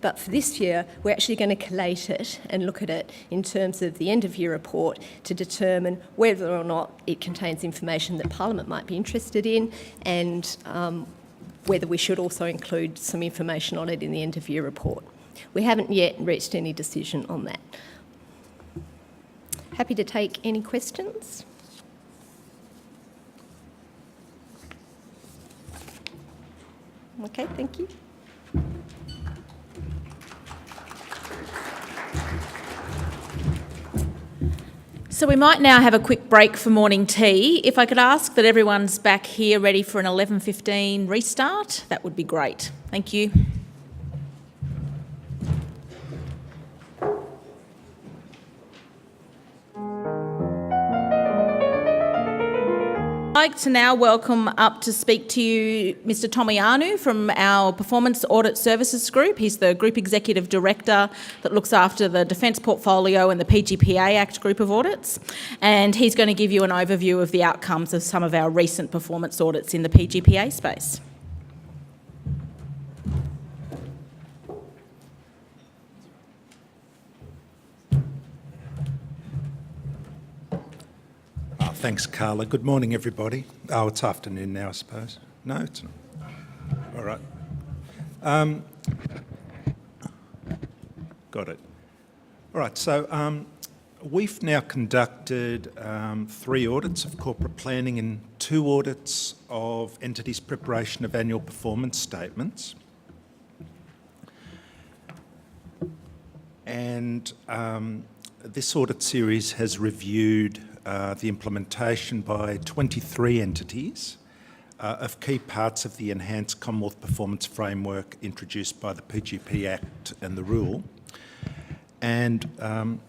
But for this year, we're actually going to collate it and look at it in terms of the end-of-year report to determine whether or not it contains information that Parliament might be interested in and whether we should also include some information on it in the end-of-year report. We haven't yet reached any decision on that. Happy to take any questions. Okay, thank you. So we might now have a quick break for morning tea. If I could ask that everyone's back here ready for an 11:15 restart, that would be great. Thank you. I'd like to now welcome up to speak to you Mr. Tomianu from our Performance Audit Services Group. He's the Group Executive Director that looks after the Defence Portfolio and the PGPA Act group of audits. And he's going to give you an overview of the outcomes of some of our recent performance audits in the PGPA space. Thanks, Carla. Good morning, everybody. Oh, it's afternoon now, I suppose. No, it's not. All right. Got it. All right, so we've now conducted 3 audits of corporate planning and 2 audits of entities' preparation of annual performance statements. And this audit series has reviewed the implementation by 23 entities of key parts of the Enhanced Commonwealth Performance Framework introduced by the PGP Act and the rule. And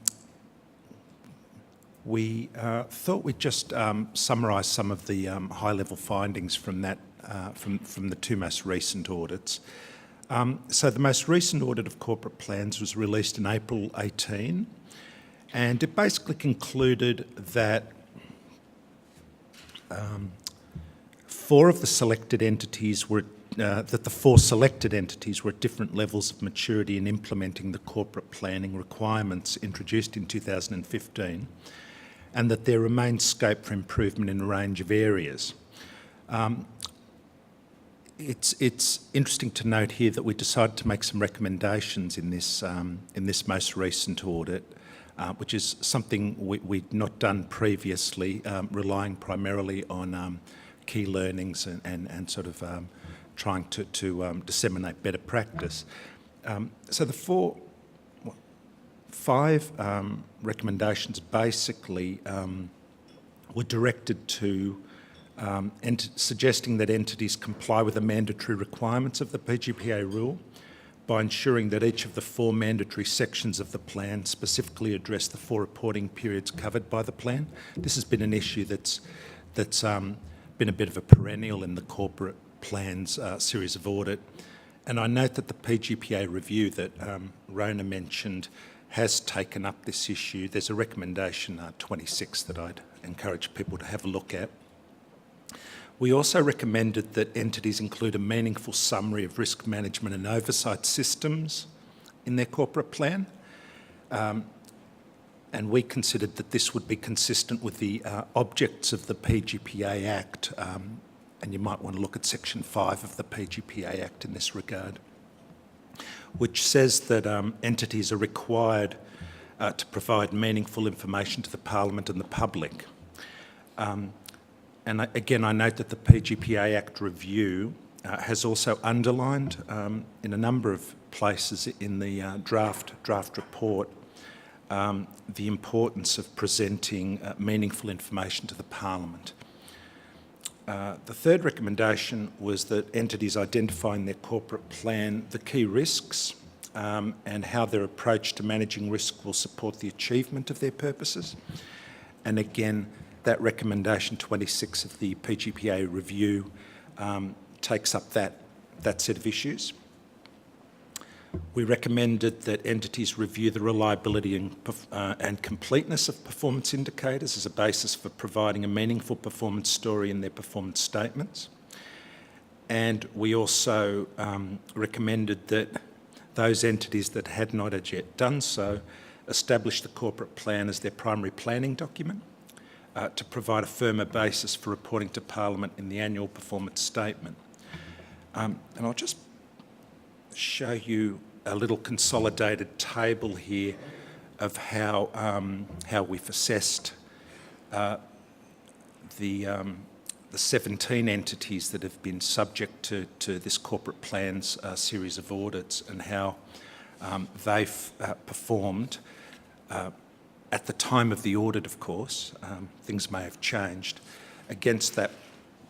we thought we'd just summarise some of the high-level findings from that, from the 2 most recent audits. So the most recent audit of corporate plans was released in April 18. And it basically concluded that 4 of the selected entities were, that the 4 selected entities were at different levels of maturity in implementing the corporate planning requirements introduced in 2015, and that there remains scope for improvement in a range of areas. It's interesting to note here that we decided to make some recommendations in this most recent audit, which is something we'd not done previously, relying primarily on key learnings and sort of trying to disseminate better practice. So the five recommendations basically were directed to suggesting that entities comply with the mandatory requirements of the PGPA rule by ensuring that each of the 4 mandatory sections of the plan specifically address the 4 reporting periods covered by the plan. This has been an issue that's been a bit of a perennial in the corporate plans series of audit. And I note that the PGPA review that Rona mentioned has taken up this issue. There's a recommendation 26 that I'd encourage people to have a look at. We also recommended that entities include a meaningful summary of risk management and oversight systems in their corporate plan. And we considered that this would be consistent with the objects of the PGPA Act, and you might want to look at Section 5 of the PGPA Act in this regard, which says that entities are required to provide meaningful information to the Parliament and the public. And again, I note that the PGPA Act review has also underlined in a number of places in the draft report the importance of presenting meaningful information to the Parliament. The third recommendation was that entities identify in their corporate plan the key risks and how their approach to managing risk will support the achievement of their purposes. And again, that recommendation 26 of the PGPA review takes up that set of issues. We recommended that entities review the reliability and completeness of performance indicators as a basis for providing a meaningful performance story in their performance statements. And we also recommended that those entities that had not as yet done so establish the corporate plan as their primary planning document to provide a firmer basis for reporting to Parliament in the annual performance statement. And I'll just show you a little consolidated table here of how we've assessed the 17 entities that have been subject to this corporate plans series of audits and how they've performed. At the time of the audit, of course, things may have changed, against that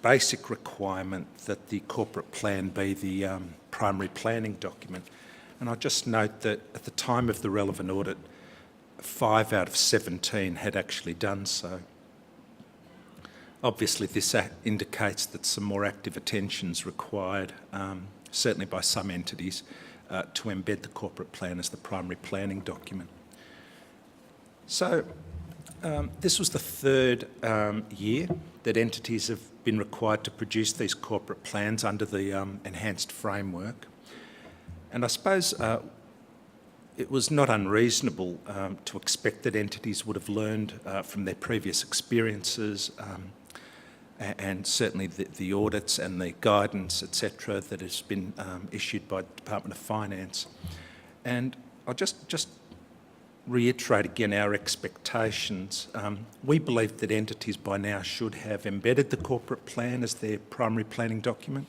basic requirement that the corporate plan be the primary planning document. And I'll just note that at the time of the relevant audit, 5 out of 17 had actually done so. Obviously, this indicates that some more active attention is required, certainly by some entities, to embed the corporate plan as the primary planning document. So this was the third year that entities have been required to produce these corporate plans under the enhanced framework. And I suppose it was not unreasonable to expect that entities would have learned from their previous experiences and certainly the audits and the guidance, etc., that has been issued by the Department of Finance. And I'll just reiterate again our expectations. We believe that entities by now should have embedded the corporate plan as their primary planning document,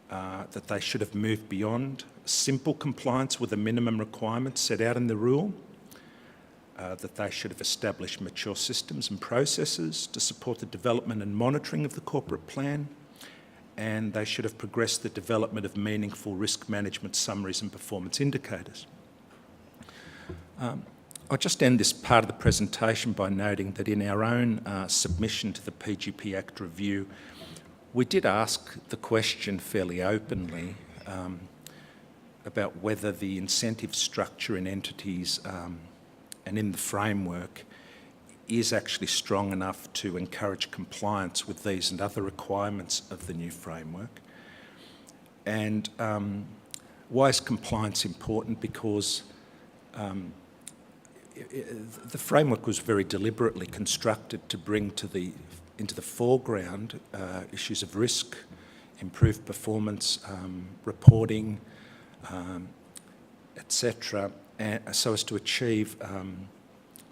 that they should have moved beyond simple compliance with the minimum requirements set out in the rule, that they should have established mature systems and processes to support the development and monitoring of the corporate plan, and they should have progressed the development of meaningful risk management summaries and performance indicators. I'll just end this part of the presentation by noting that in our own submission to the PGP Act review, we did ask the question fairly openly about whether the incentive structure in entities and in the framework is actually strong enough to encourage compliance with these and other requirements of the new framework. And why is compliance important? Because the framework was very deliberately constructed to bring into the foreground issues of risk, improve performance, reporting, etc., so as to achieve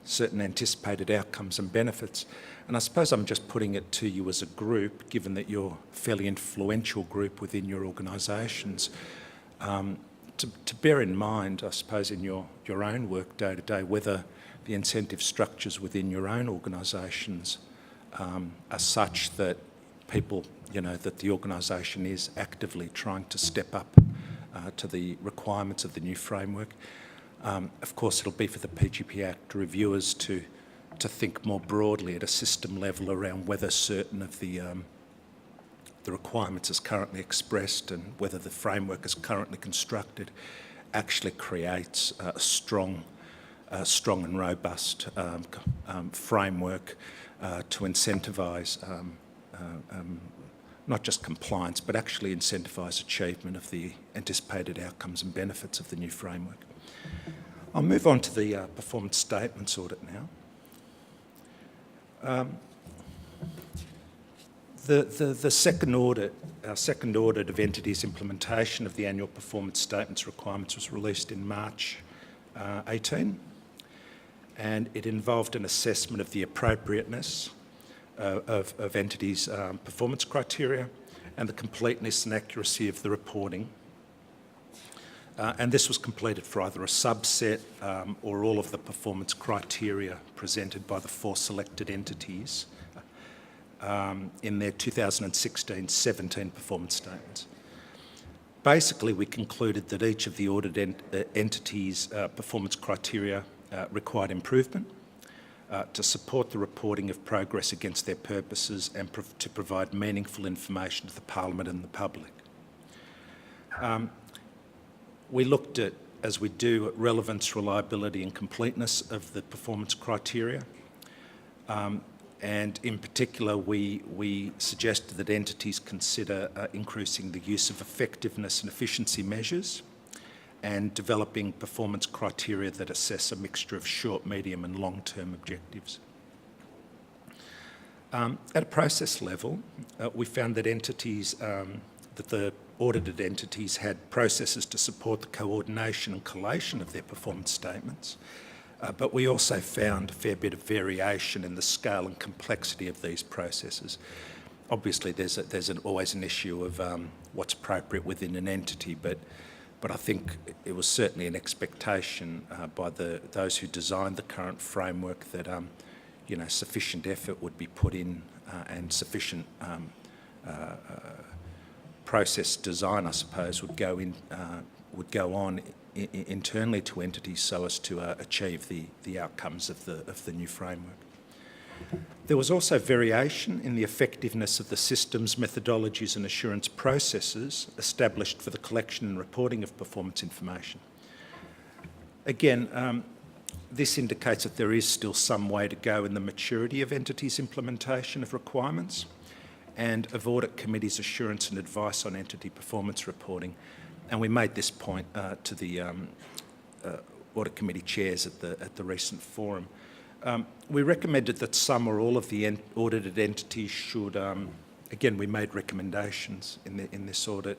certain anticipated outcomes and benefits. And I suppose I'm just putting it to you as a group, given that you're a fairly influential group within your organisations, to bear in mind, I suppose, in your own work day to day, whether the incentive structures within your own organisations are such that people, that the organisation is actively trying to step up to the requirements of the new framework. Of course, it'll be for the PGP Act reviewers to think more broadly at a system level around whether certain of the requirements as currently expressed and whether the framework as currently constructed actually creates a strong and robust framework to incentivise not just compliance, but actually incentivise achievement of the anticipated outcomes and benefits of the new framework. I'll move on to the performance statements audit now. The second audit, our second audit of entities' implementation of the annual performance statements requirements was released in March 18, and it involved an assessment of the appropriateness of entities' performance criteria and the completeness and accuracy of the reporting. And this was completed for either a subset or all of the performance criteria presented by the 4 selected entities in their 2016-17 performance statements. Basically, we concluded that each of the audited entities' performance criteria required improvement to support the reporting of progress against their purposes and to provide meaningful information to the Parliament and the public. We looked at, as we do, at relevance, reliability and completeness of the performance criteria. And in particular, we suggested that entities consider increasing the use of effectiveness and efficiency measures and developing performance criteria that assess a mixture of short, medium and long-term objectives. At a process level, we found that that the audited entities had processes to support the coordination and collation of their performance statements. But we also found a fair bit of variation in the scale and complexity of these processes. Obviously, there's always an issue of what's appropriate within an entity, but I think it was certainly an expectation by those who designed the current framework that sufficient effort would be put in and sufficient process design, I suppose, would go on internally to entities so as to achieve the outcomes of the new framework. There was also variation in the effectiveness of the systems, methodologies and assurance processes established for the collection and reporting of performance information. Again, this indicates that there is still some way to go in the maturity of entities' implementation of requirements and of audit committees' assurance and advice on entity performance reporting. And we made this point to the audit committee chairs at the recent forum. We recommended that some or all of the audited entities should, again, we made recommendations in this audit,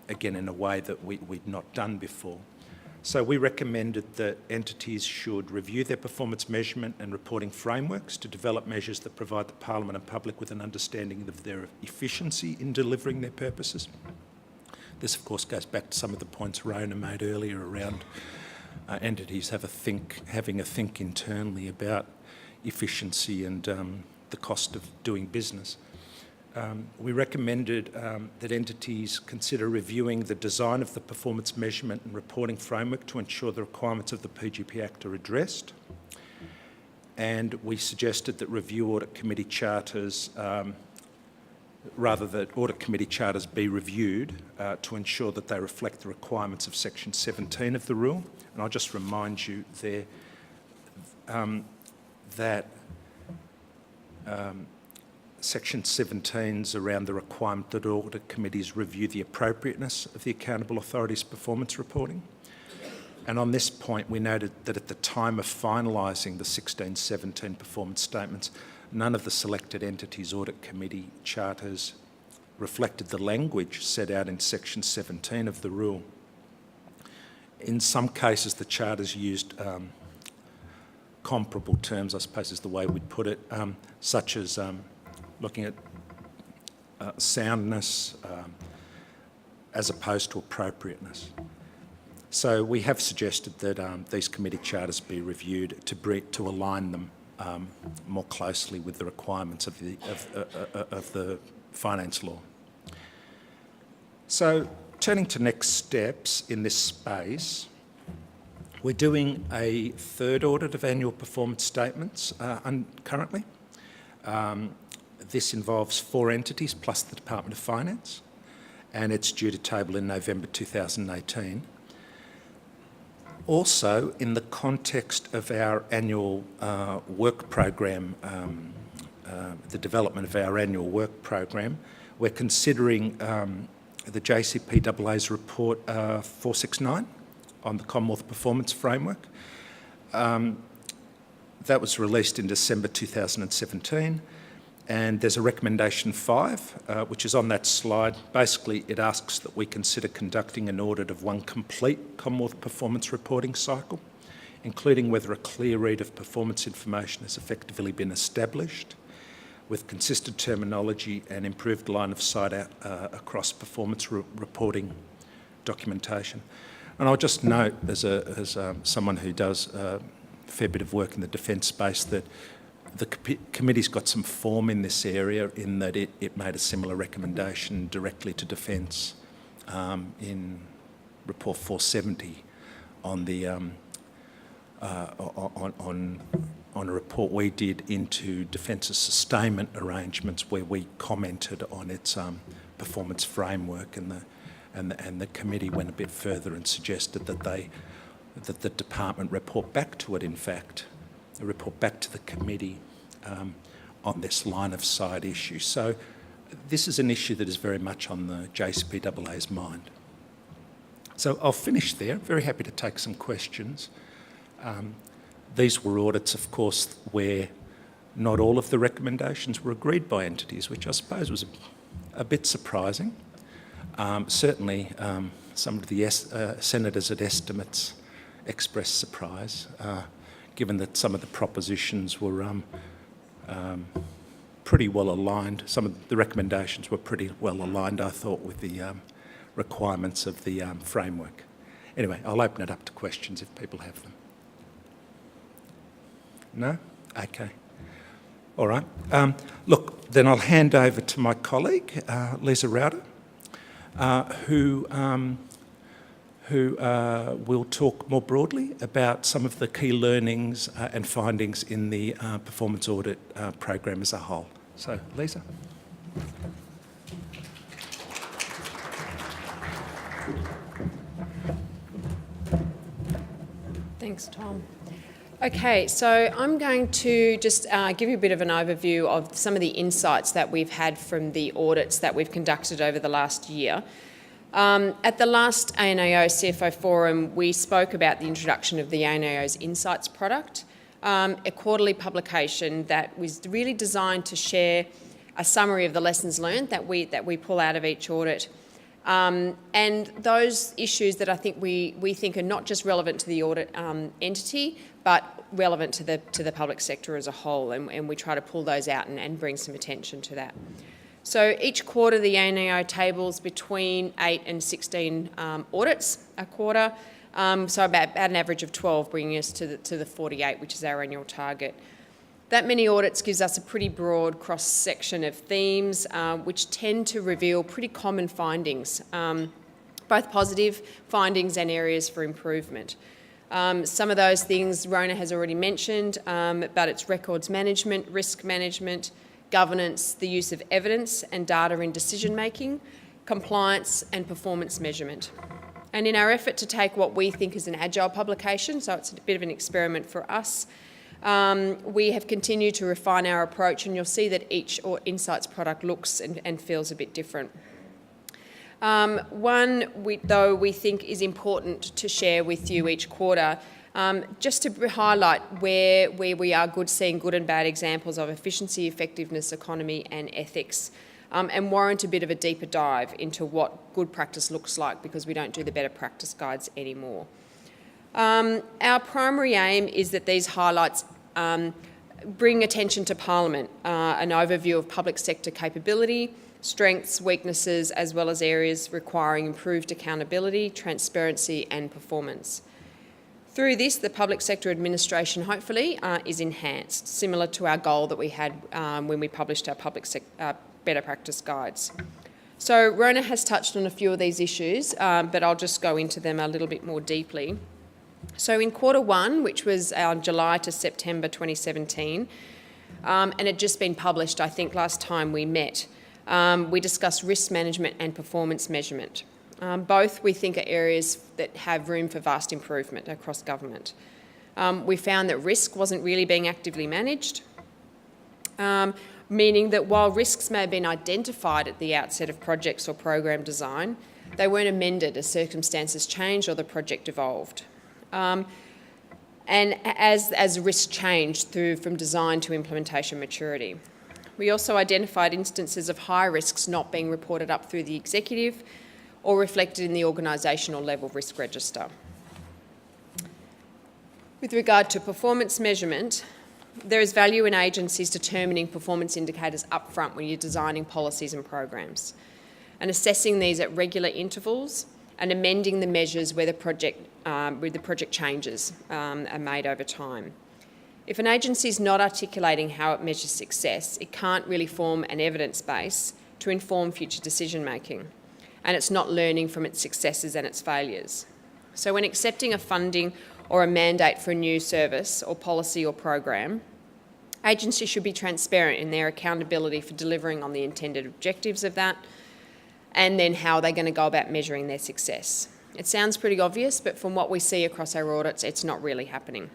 again, in a way that we'd not done before. So we recommended that entities should review their performance measurement and reporting frameworks to develop measures that provide the Parliament and public with an understanding of their efficiency in delivering their purposes. This, of course, goes back to some of the points Rona made earlier around entities having a think internally about efficiency and the cost of doing business. We recommended that entities consider reviewing the design of the performance measurement and reporting framework to ensure the requirements of the PGP Act are addressed. And we suggested that review audit committee charters, that audit committee charters be reviewed to ensure that they reflect the requirements of Section 17 of the rule. And I'll just remind you there that Section 17 is around the requirement that audit committees review the appropriateness of the accountable authority's performance reporting. And on this point, we noted that at the time of finalising the 16-17 performance statements, none of the selected entities' audit committee charters reflected the language set out in section 17 of the rule. In some cases, the charters used comparable terms, I suppose is the way we'd put it, such as looking at soundness as opposed to appropriateness. So we have suggested that these committee charters be reviewed to align them more closely with the requirements of the finance law. So turning to next steps in this space, we're doing a third audit of annual performance statements currently. This involves 4 entities plus the Department of Finance, and it's due to table in November 2018. Also, in the context of our annual work program, the development of our annual work program, we're considering the JCPAA's report 469 on the Commonwealth Performance Framework. That was released in December 2017, and there's a recommendation 5, which is on that slide. Basically, it asks that we consider conducting an audit of one complete Commonwealth performance reporting cycle, including whether a clear read of performance information has effectively been established, with consistent terminology and improved line of sight across performance reporting documentation. And I'll just note, as someone who does a fair bit of work in the defence space, that the committee's got some form in this area in that it made a similar recommendation directly to Defence in Report 470 on the on a report we did into Defence's sustainment arrangements, where we commented on its performance framework, and the committee went a bit further and suggested that the department report back to it, in fact, a report back to the committee on this line of sight issue. So this is an issue that is very much on the JCPAA's mind. So I'll finish there. Very happy to take some questions. These were audits, of course, where not all of the recommendations were agreed by entities, which I suppose was a bit surprising. Certainly, some of the senators at estimates expressed surprise, given that some of the propositions were pretty well aligned. Some of the recommendations were pretty well aligned, I thought, with the requirements of the framework. Anyway, I'll open it up to questions if people have them. No? Okay. All right. Look, then I'll hand over to my colleague, Lisa Rowder, who will talk more broadly about some of the key learnings and findings in the performance audit program as a whole. So, Lisa. Thanks, Tom. Okay, so I'm going to just give you a bit of an overview of some of the insights that we've had from the audits that we've conducted over the last year. At the last ANAO CFO Forum, we spoke about the introduction of the ANAO's Insights product, a quarterly publication that was really designed to share a summary of the lessons learned that we pull out of each audit. And those issues that I think we think are not just relevant to the audit entity, but relevant to the public sector as a whole, and we try to pull those out and bring some attention to that. So each quarter, the ANAO tables between 8 and 16 audits a quarter, so about an average of 12, bringing us to the 48, which is our annual target. That many audits gives us a pretty broad cross-section of themes, which tend to reveal pretty common findings, both positive findings and areas for improvement. Some of those things Rona has already mentioned, but it's records management, risk management, governance, the use of evidence and data in decision-making, compliance and performance measurement. And in our effort to take what we think is an agile publication, so it's a bit of an experiment for us, we have continued to refine our approach, and you'll see that each Insights product looks and feels a bit different. One, we think is important to share with you each quarter, just to highlight where we are seeing good and bad examples of efficiency, effectiveness, economy and ethics and warrant a bit of a deeper dive into what good practice looks like, because we don't do the better practice guides anymore. Our primary aim is that these highlights bring attention to Parliament, an overview of public sector capability, strengths, weaknesses, as well as areas requiring improved accountability, transparency and performance. Through this, the public sector administration, hopefully, is enhanced, similar to our goal that we had when we published our better practice guides. So Rona has touched on a few of these issues, but I'll just go into them a little bit more deeply. So in Q1, which was July to September 2017, and it had just been published, I think, last time we met, we discussed risk management and performance measurement. Both, we think, are areas that have room for vast improvement across government. We found that risk wasn't really being actively managed, meaning that while risks may have been identified at the outset of projects or program design, they weren't amended as circumstances changed or the project evolved. And as risk changed from design to implementation maturity. We also identified instances of high risks not being reported up through the executive or reflected in the organisational level risk register. With regard to performance measurement, there is value in agencies determining performance indicators upfront when you're designing policies and programs, and assessing these at regular intervals and amending the measures where the project changes are made over time. If an agency is not articulating how it measures success, it can't really form an evidence base to inform future decision making, and it's not learning from its successes and its failures. So when accepting a funding or a mandate for a new service or policy or program, agencies should be transparent in their accountability for delivering on the intended objectives of that, and then how they're going to go about measuring their success. It sounds pretty obvious, but from what we see across our audits, it's not really happening,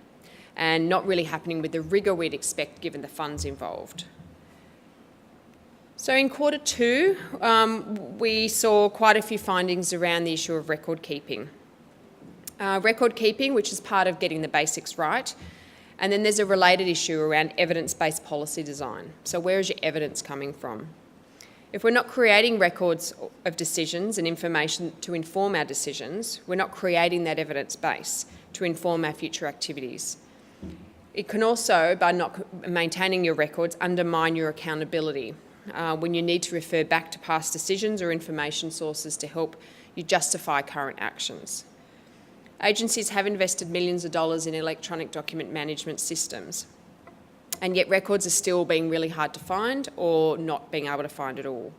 and not really happening with the rigour we'd expect given the funds involved. So in Q2, we saw quite a few findings around the issue of record keeping. Record keeping, which is part of getting the basics right, and then there's a related issue around evidence-based policy design. So where is your evidence coming from? If we're not creating records of decisions and information to inform our decisions, we're not creating that evidence base to inform our future activities. It can also, by not maintaining your records, undermine your accountability when you need to refer back to past decisions or information sources to help you justify current actions. Agencies have invested millions of dollars in electronic document management systems, and yet records are still being really hard to find or not being able to find at all.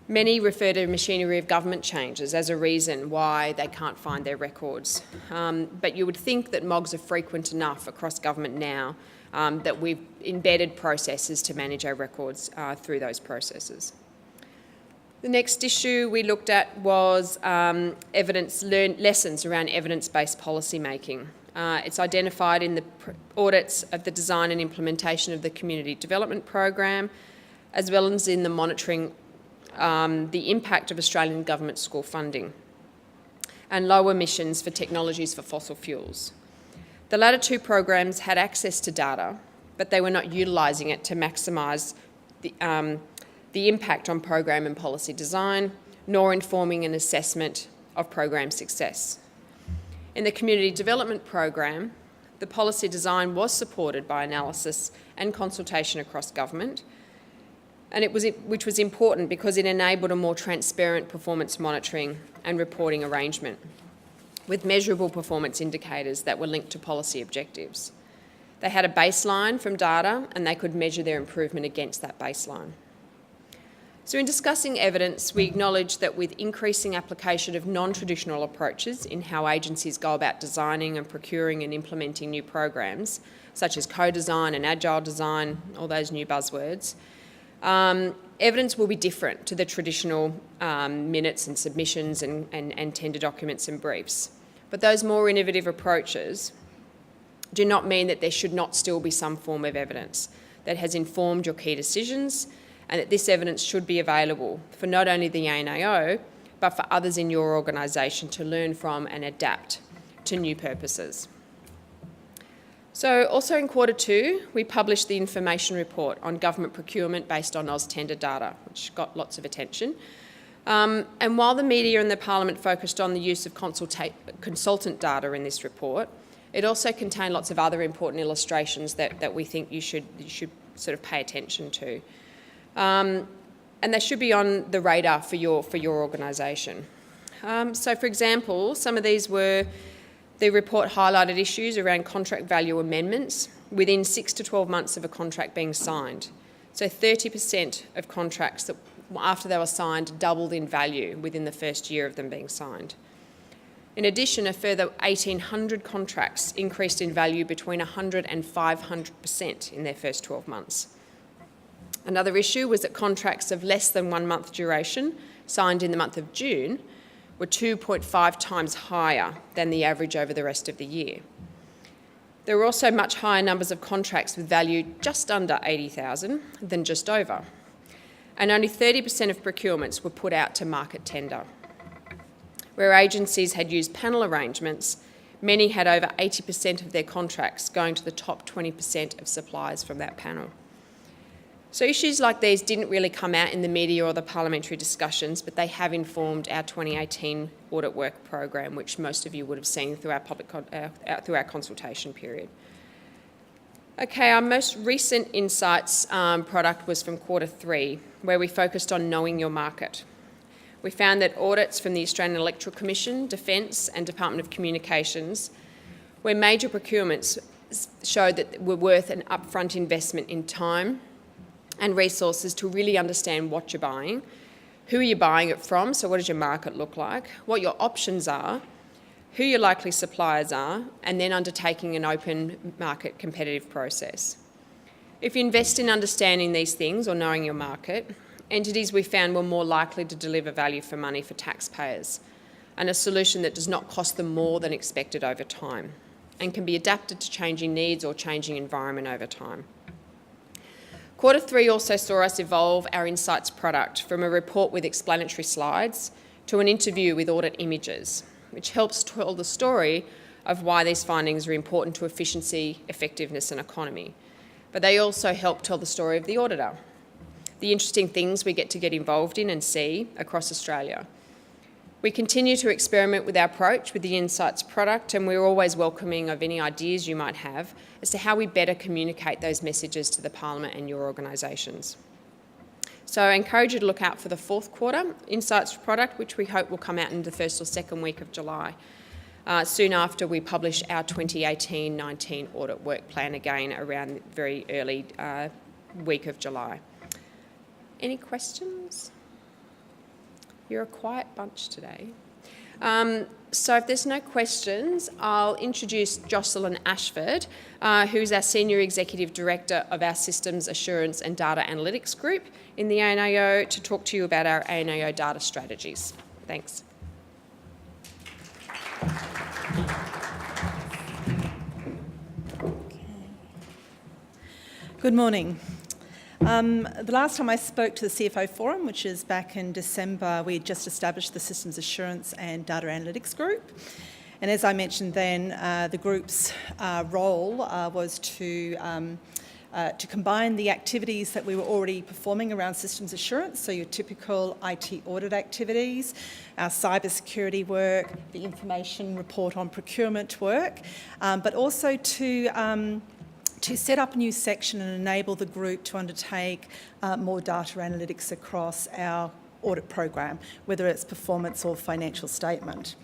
Many refer to machinery of government changes as a reason why they can't find their records. But you would think that MOGs are frequent enough across government now that we've embedded processes to manage our records through those processes. The next issue we looked at was lessons around evidence-based policy making. It's identified in the audits of the design and implementation of the Community Development Program, as well as in the monitoring the impact of Australian government school funding and low emissions for technologies for fossil fuels. The latter two programs had access to data, but they were not utilising it to maximise the impact on program and policy design, nor informing an assessment of program success. In the Community Development Program, the policy design was supported by analysis and consultation across government, and which was important because it enabled a more transparent performance monitoring and reporting arrangement with measurable performance indicators that were linked to policy objectives. They had a baseline from data and they could measure their improvement against that baseline. So in discussing evidence, we acknowledge that with increasing application of non-traditional approaches in how agencies go about designing and procuring and implementing new programs, such as co-design and agile design, all those new buzzwords, evidence will be different to the traditional minutes and submissions and tender documents and briefs. But those more innovative approaches do not mean that there should not still be some form of evidence that has informed your key decisions, and that this evidence should be available for not only the ANAO, but for others in your organisation to learn from and adapt to new purposes. So also in Q2, we published the information report on government procurement based on AusTender data, which got lots of attention. And while the media and the Parliament focused on the use of consultant data in this report, it also contained lots of other important illustrations that we think you should sort of pay attention to. And they should be on the radar for your organisation. So for example, some of these were, the report highlighted issues around contract value amendments within 6 to 12 months of a contract being signed. So 30% of contracts that after they were signed doubled in value within the first year of them being signed. In addition, a further 1,800 contracts increased in value between 100 and 500% in their first 12 months. Another issue was that contracts of less than 1 month duration, signed in the month of June, were 2.5 times higher than the average over the rest of the year. There were also much higher numbers of contracts with value just under 80,000 than just over. And only 30% of procurements were put out to market tender. Where agencies had used panel arrangements, many had over 80% of their contracts going to the top 20% of suppliers from that panel. So issues like these didn't really come out in the media or the parliamentary discussions, but they have informed our 2018 audit work program, which most of you would have seen through our through our consultation period. Okay, our most recent insights product was from Q3, where we focused on knowing your market. We found that audits from the Australian Electoral Commission, Defence and Department of Communications, where major procurements showed that were worth an upfront investment in time and resources to really understand what you're buying, who you're buying it from, so what does your market look like, what your options are, who your likely suppliers are, and then undertaking an open market competitive process. If you invest in understanding these things or knowing your market, entities we found were more likely to deliver value for money for taxpayers, and a solution that does not cost them more than expected over time, and can be adapted to changing needs or changing environment over time. Q3 also saw us evolve our insights product from a report with explanatory slides to an interview with audit images, which helps tell the story of why these findings are important to efficiency, effectiveness and economy. But they also help tell the story of the auditor, the interesting things we get involved in and see across Australia. We continue to experiment with our approach with the Insights product, and we're always welcoming of any ideas you might have as to how we better communicate those messages to the Parliament and your organisations. So I encourage you to look out for the Q4 Insights product, which we hope will come out in the first or second week of July, soon after we publish our 2018-19 audit work plan again around the very early week of July. Any questions? You're a quiet bunch today. So if there's no questions, I'll introduce Jocelyn Ashford, who's our Senior Executive Director of our Systems Assurance and Data Analytics Group in the ANAO, to talk to you about our ANAO data strategies. Thanks. Good morning. The last time I spoke to the CFO Forum, which is back in December, we had just established the Systems Assurance and Data Analytics Group. And as I mentioned then, the group's role was to combine the activities that we were already performing around systems assurance, so your typical IT audit activities, our cybersecurity work, the information report on procurement work, but also to set up a new section and enable the group to undertake more data analytics across our audit program, whether it's performance or financial statement.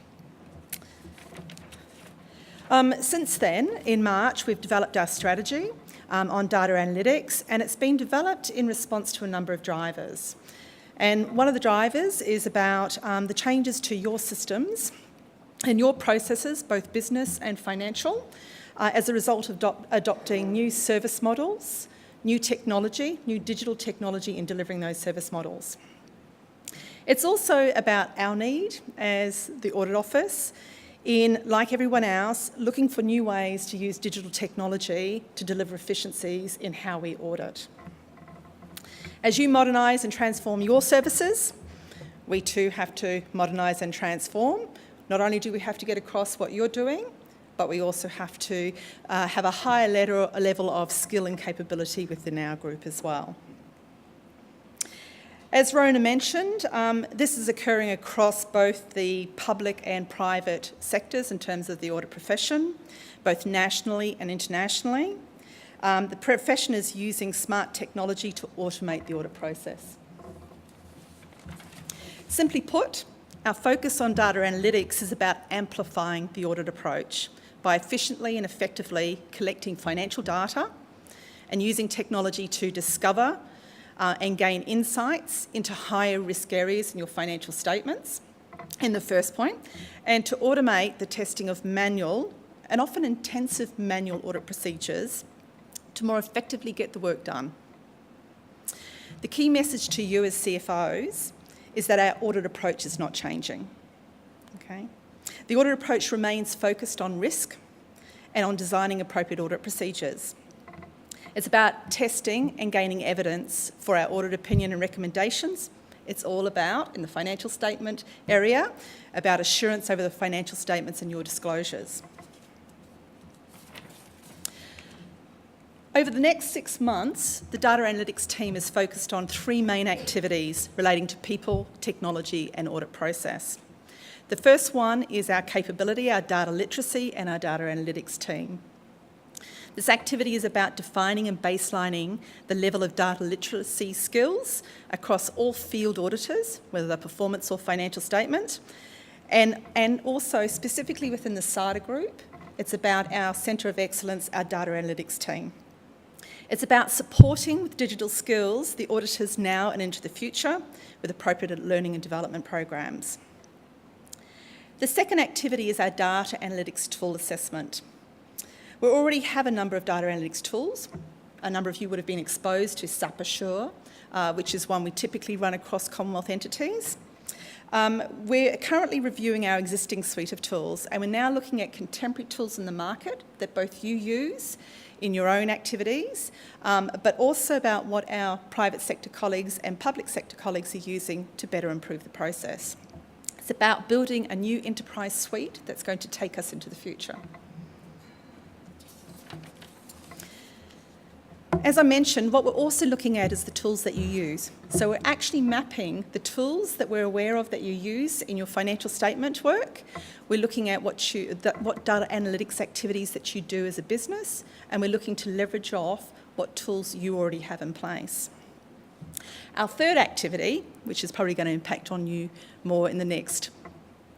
Since then, in March, we've developed our strategy on data analytics, and it's been developed in response to a number of drivers. And one of the drivers is about the changes to your systems and your processes, both business and financial, as a result of adopting new service models, new technology, new digital technology in delivering those service models. It's also about our need as the Audit Office in, like everyone else, looking for new ways to use digital technology to deliver efficiencies in how we audit. As you modernise and transform your services, we too have to modernise and transform. Not only do we have to get across what you're doing, but we also have to have a higher level of skill and capability within our group as well. As Rona mentioned, this is occurring across both the public and private sectors in terms of the audit profession, both nationally and internationally. The profession is using smart technology to automate the audit process. Simply put, our focus on data analytics is about amplifying the audit approach by efficiently and effectively collecting financial data and using technology to discover and gain insights into higher risk areas in your financial statements, in the first point, and to automate the testing of manual and often intensive manual audit procedures to more effectively get the work done. The key message to you as CFOs is that our audit approach is not changing. Okay? The audit approach remains focused on risk and on designing appropriate audit procedures. It's about testing and gaining evidence for our audit opinion and recommendations. It's all about, in the financial statement area, about assurance over the financial statements and your disclosures. Over the next 6 months, the data analytics team is focused on 3 main activities relating to people, technology and audit process. The first one is our capability, our data literacy and our data analytics team. This activity is about defining and baselining the level of data literacy skills across all field auditors, whether they're performance or financial statement, and also specifically within the SADA group, it's about our Centre of Excellence, our data analytics team. It's about supporting with digital skills the auditors now and into the future with appropriate learning and development programs. The second activity is our data analytics tool assessment. We already have a number of data analytics tools. A number of you would have been exposed to SAP Assure, which is one we typically run across Commonwealth entities. We're currently reviewing our existing suite of tools, and we're now looking at contemporary tools in the market that both you use in your own activities, but also about what our private sector colleagues and public sector colleagues are using to better improve the process. It's about building a new enterprise suite that's going to take us into the future. As I mentioned, what we're also looking at is the tools that you use. So we're actually mapping the tools that we're aware of that you use in your financial statement work. We're looking at what data analytics activities that you do as a business, and we're looking to leverage off what tools you already have in place. Our third activity, which is probably going to impact on you more in the next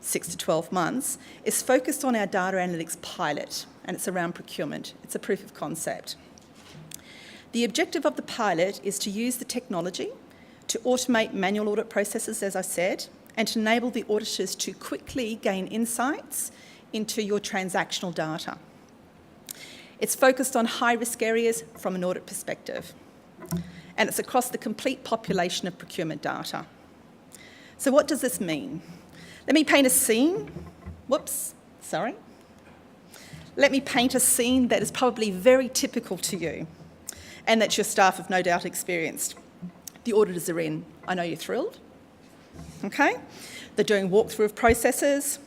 6 to 12 months, is focused on our data analytics pilot, and it's around procurement. It's a proof of concept. The objective of the pilot is to use the technology to automate manual audit processes, as I said, and to enable the auditors to quickly gain insights into your transactional data. It's focused on high-risk areas from an audit perspective, and it's across the complete population of procurement data. So what does this mean? Let me paint a scene. Let me paint a scene that is probably very typical to you, and that your staff have no doubt experienced. The auditors are in. I know you're thrilled. Okay? They're doing walkthrough of processes.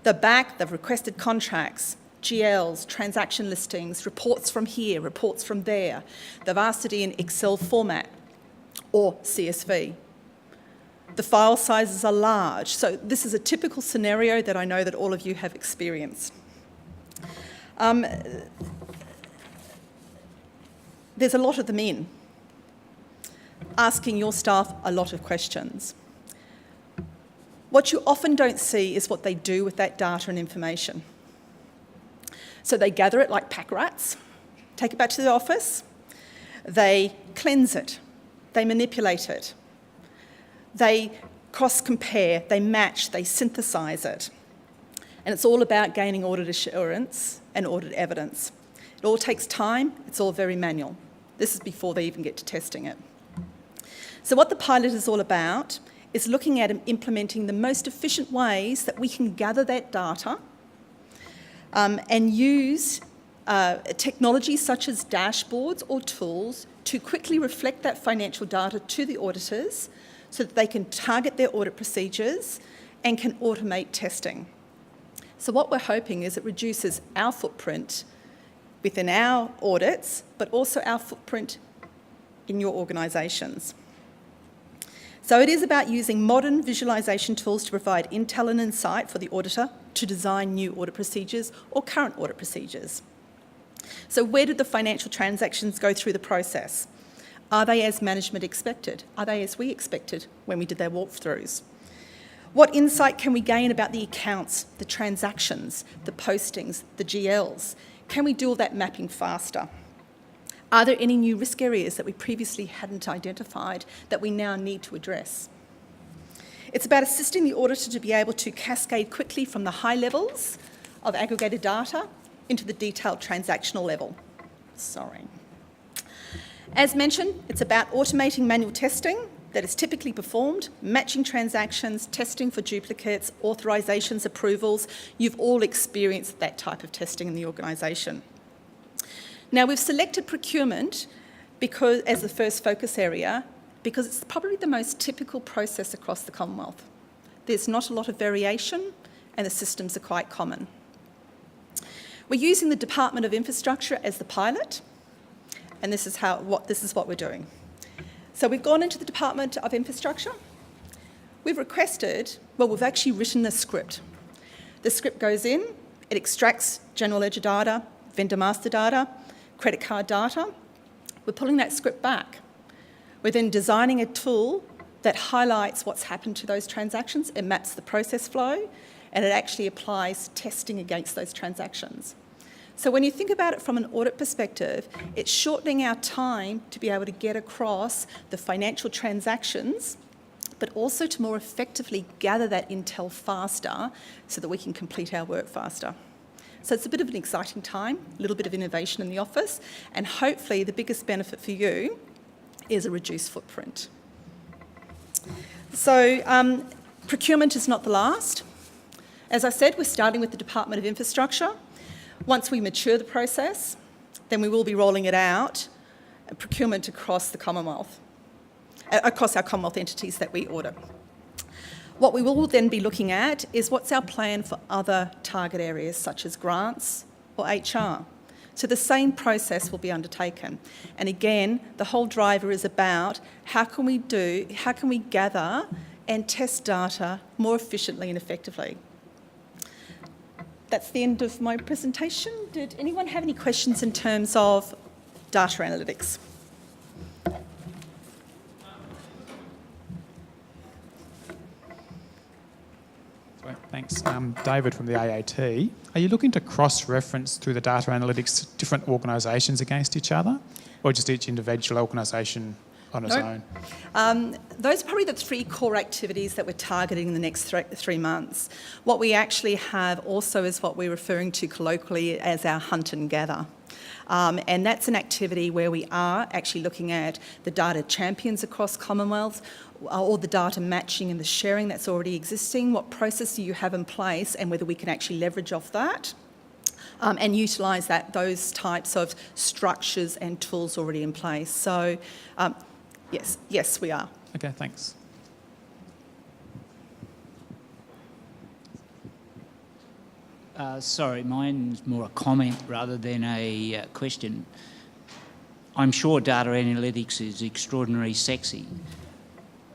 They're back, they've requested contracts, GLs, transaction listings, reports from here, reports from there. They've asked it in Excel format or CSV. The file sizes are large. So this is a typical scenario that I know that all of you have experienced. There's a lot of them in, asking your staff a lot of questions. What you often don't see is what they do with that data and information. So they gather it like pack rats, take it back to the office, they cleanse it, they manipulate it, they cross-compare, they match, they synthesise it. And it's all about gaining audit assurance and audit evidence. It all takes time, it's all very manual. This is before they even get to testing it. So what the pilot is all about is looking at and implementing the most efficient ways that we can gather that data and use technology such as dashboards or tools to quickly reflect that financial data to the auditors so that they can target their audit procedures and can automate testing. So what we're hoping is it reduces our footprint within our audits, but also our footprint in your organisations. So it is about using modern visualisation tools to provide intel and insight for the auditor to design new audit procedures or current audit procedures. So where did the financial transactions go through the process? Are they as management expected? Are they as we expected when we did their walkthroughs? What insight can we gain about the accounts, the transactions, the postings, the GLs? Can we do all that mapping faster? Are there any new risk areas that we previously hadn't identified that we now need to address? It's about assisting the auditor to be able to cascade quickly from the high levels of aggregated data into the detailed transactional level. As mentioned, it's about automating manual testing that is typically performed, matching transactions, testing for duplicates, authorisations, approvals. You've all experienced that type of testing in the organisation. Now, we've selected procurement as the first focus area because it's probably the most typical process across the Commonwealth. There's not a lot of variation and the systems are quite common. We're using the Department of Infrastructure as the pilot, and this is what we're doing. So we've gone into the Department of Infrastructure. We've actually written the script. The script goes in, it extracts general ledger data, vendor master data, credit card data. We're pulling that script back. We're then designing a tool that highlights what's happened to those transactions. It maps the process flow, and it actually applies testing against those transactions. So when you think about it from an audit perspective, it's shortening our time to be able to get across the financial transactions, but also to more effectively gather that intel faster so that we can complete our work faster. So it's a bit of an exciting time, a little bit of innovation in the office, and hopefully the biggest benefit for you is a reduced footprint. So procurement is not the last. As I said, we're starting with the Department of Infrastructure. Once we mature the process, then we will be rolling it out, procurement across the Commonwealth, across our Commonwealth entities that we audit. What we will then be looking at is what's our plan for other target areas such as grants or HR. So the same process will be undertaken. And again, the whole driver is about how can we gather and test data more efficiently and effectively. That's the end of my presentation. Did anyone have any questions in terms of data analytics? Thanks. David from the AAT. Are you looking to cross-reference through the data analytics different organisations against each other, or just each individual organisation on its own? Those are probably the three core activities that we're targeting in the next 3 months. What we actually have also is what we're referring to colloquially as our hunt and gather. And that's an activity where we are actually looking at the data champions across Commonwealth, all the data matching and the sharing that's already existing, what process do you have in place and whether we can actually leverage off that and utilise those types of structures and tools already in place. So yes, we are. Okay, thanks. Sorry, mine's more a comment rather than a question. I'm sure data analytics is extraordinarily sexy,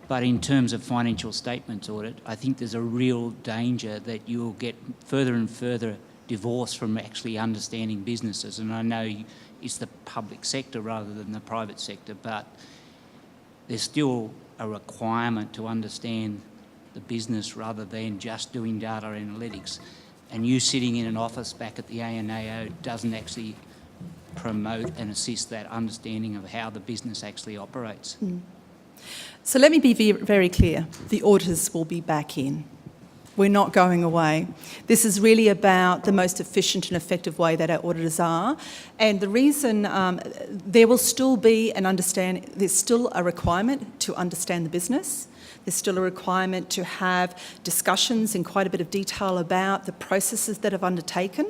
but in terms of financial statements audit, I think there's a real danger that you'll get further and further divorced from actually understanding businesses. And I know it's the public sector rather than the private sector, but there's still a requirement to understand the business rather than just doing data analytics. And you sitting in an office back at the ANAO doesn't actually promote and assist that understanding of how the business actually operates. So let me be very clear. The auditors will be back in. We're not going away. This is really about the most efficient and effective way that our auditors are. And the reason there will still be there's still a requirement to understand the business. There's still a requirement to have discussions in quite a bit of detail about the processes that have undertaken.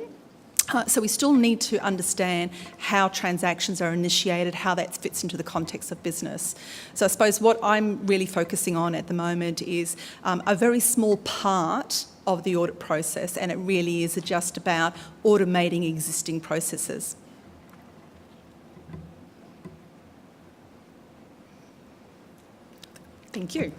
So we still need to understand how transactions are initiated, how that fits into the context of business. So I suppose what I'm really focusing on at the moment is a very small part of the audit process, and it really is just about automating existing processes. Thank you.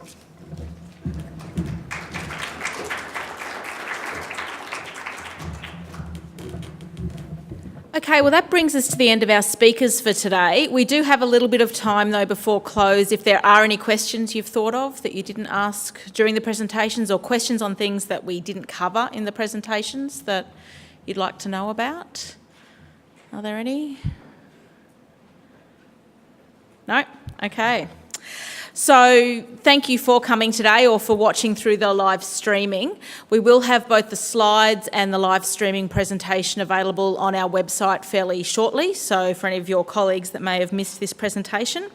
Okay, well that brings us to the end of our speakers for today. We do have a little bit of time though before close if there are any questions you've thought of that you didn't ask during the presentations, or questions on things that we didn't cover in the presentations that you'd like to know about. Are there any? No? Okay. So thank you for coming today, or for watching through the live streaming. We will have both the slides and the live streaming presentation available on our website fairly shortly, so for any of your colleagues that may have missed this presentation.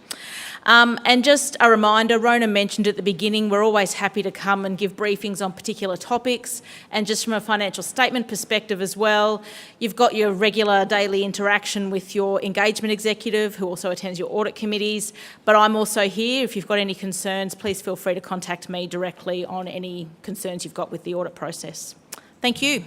And just a reminder, Rona mentioned at the beginning, we're always happy to come and give briefings on particular topics, and just from a financial statement perspective as well, you've got your regular daily interaction with your engagement executive who also attends your audit committees, but I'm also here. If you've got any concerns, please feel free to contact me directly on any concerns you've got with the audit process. Thank you.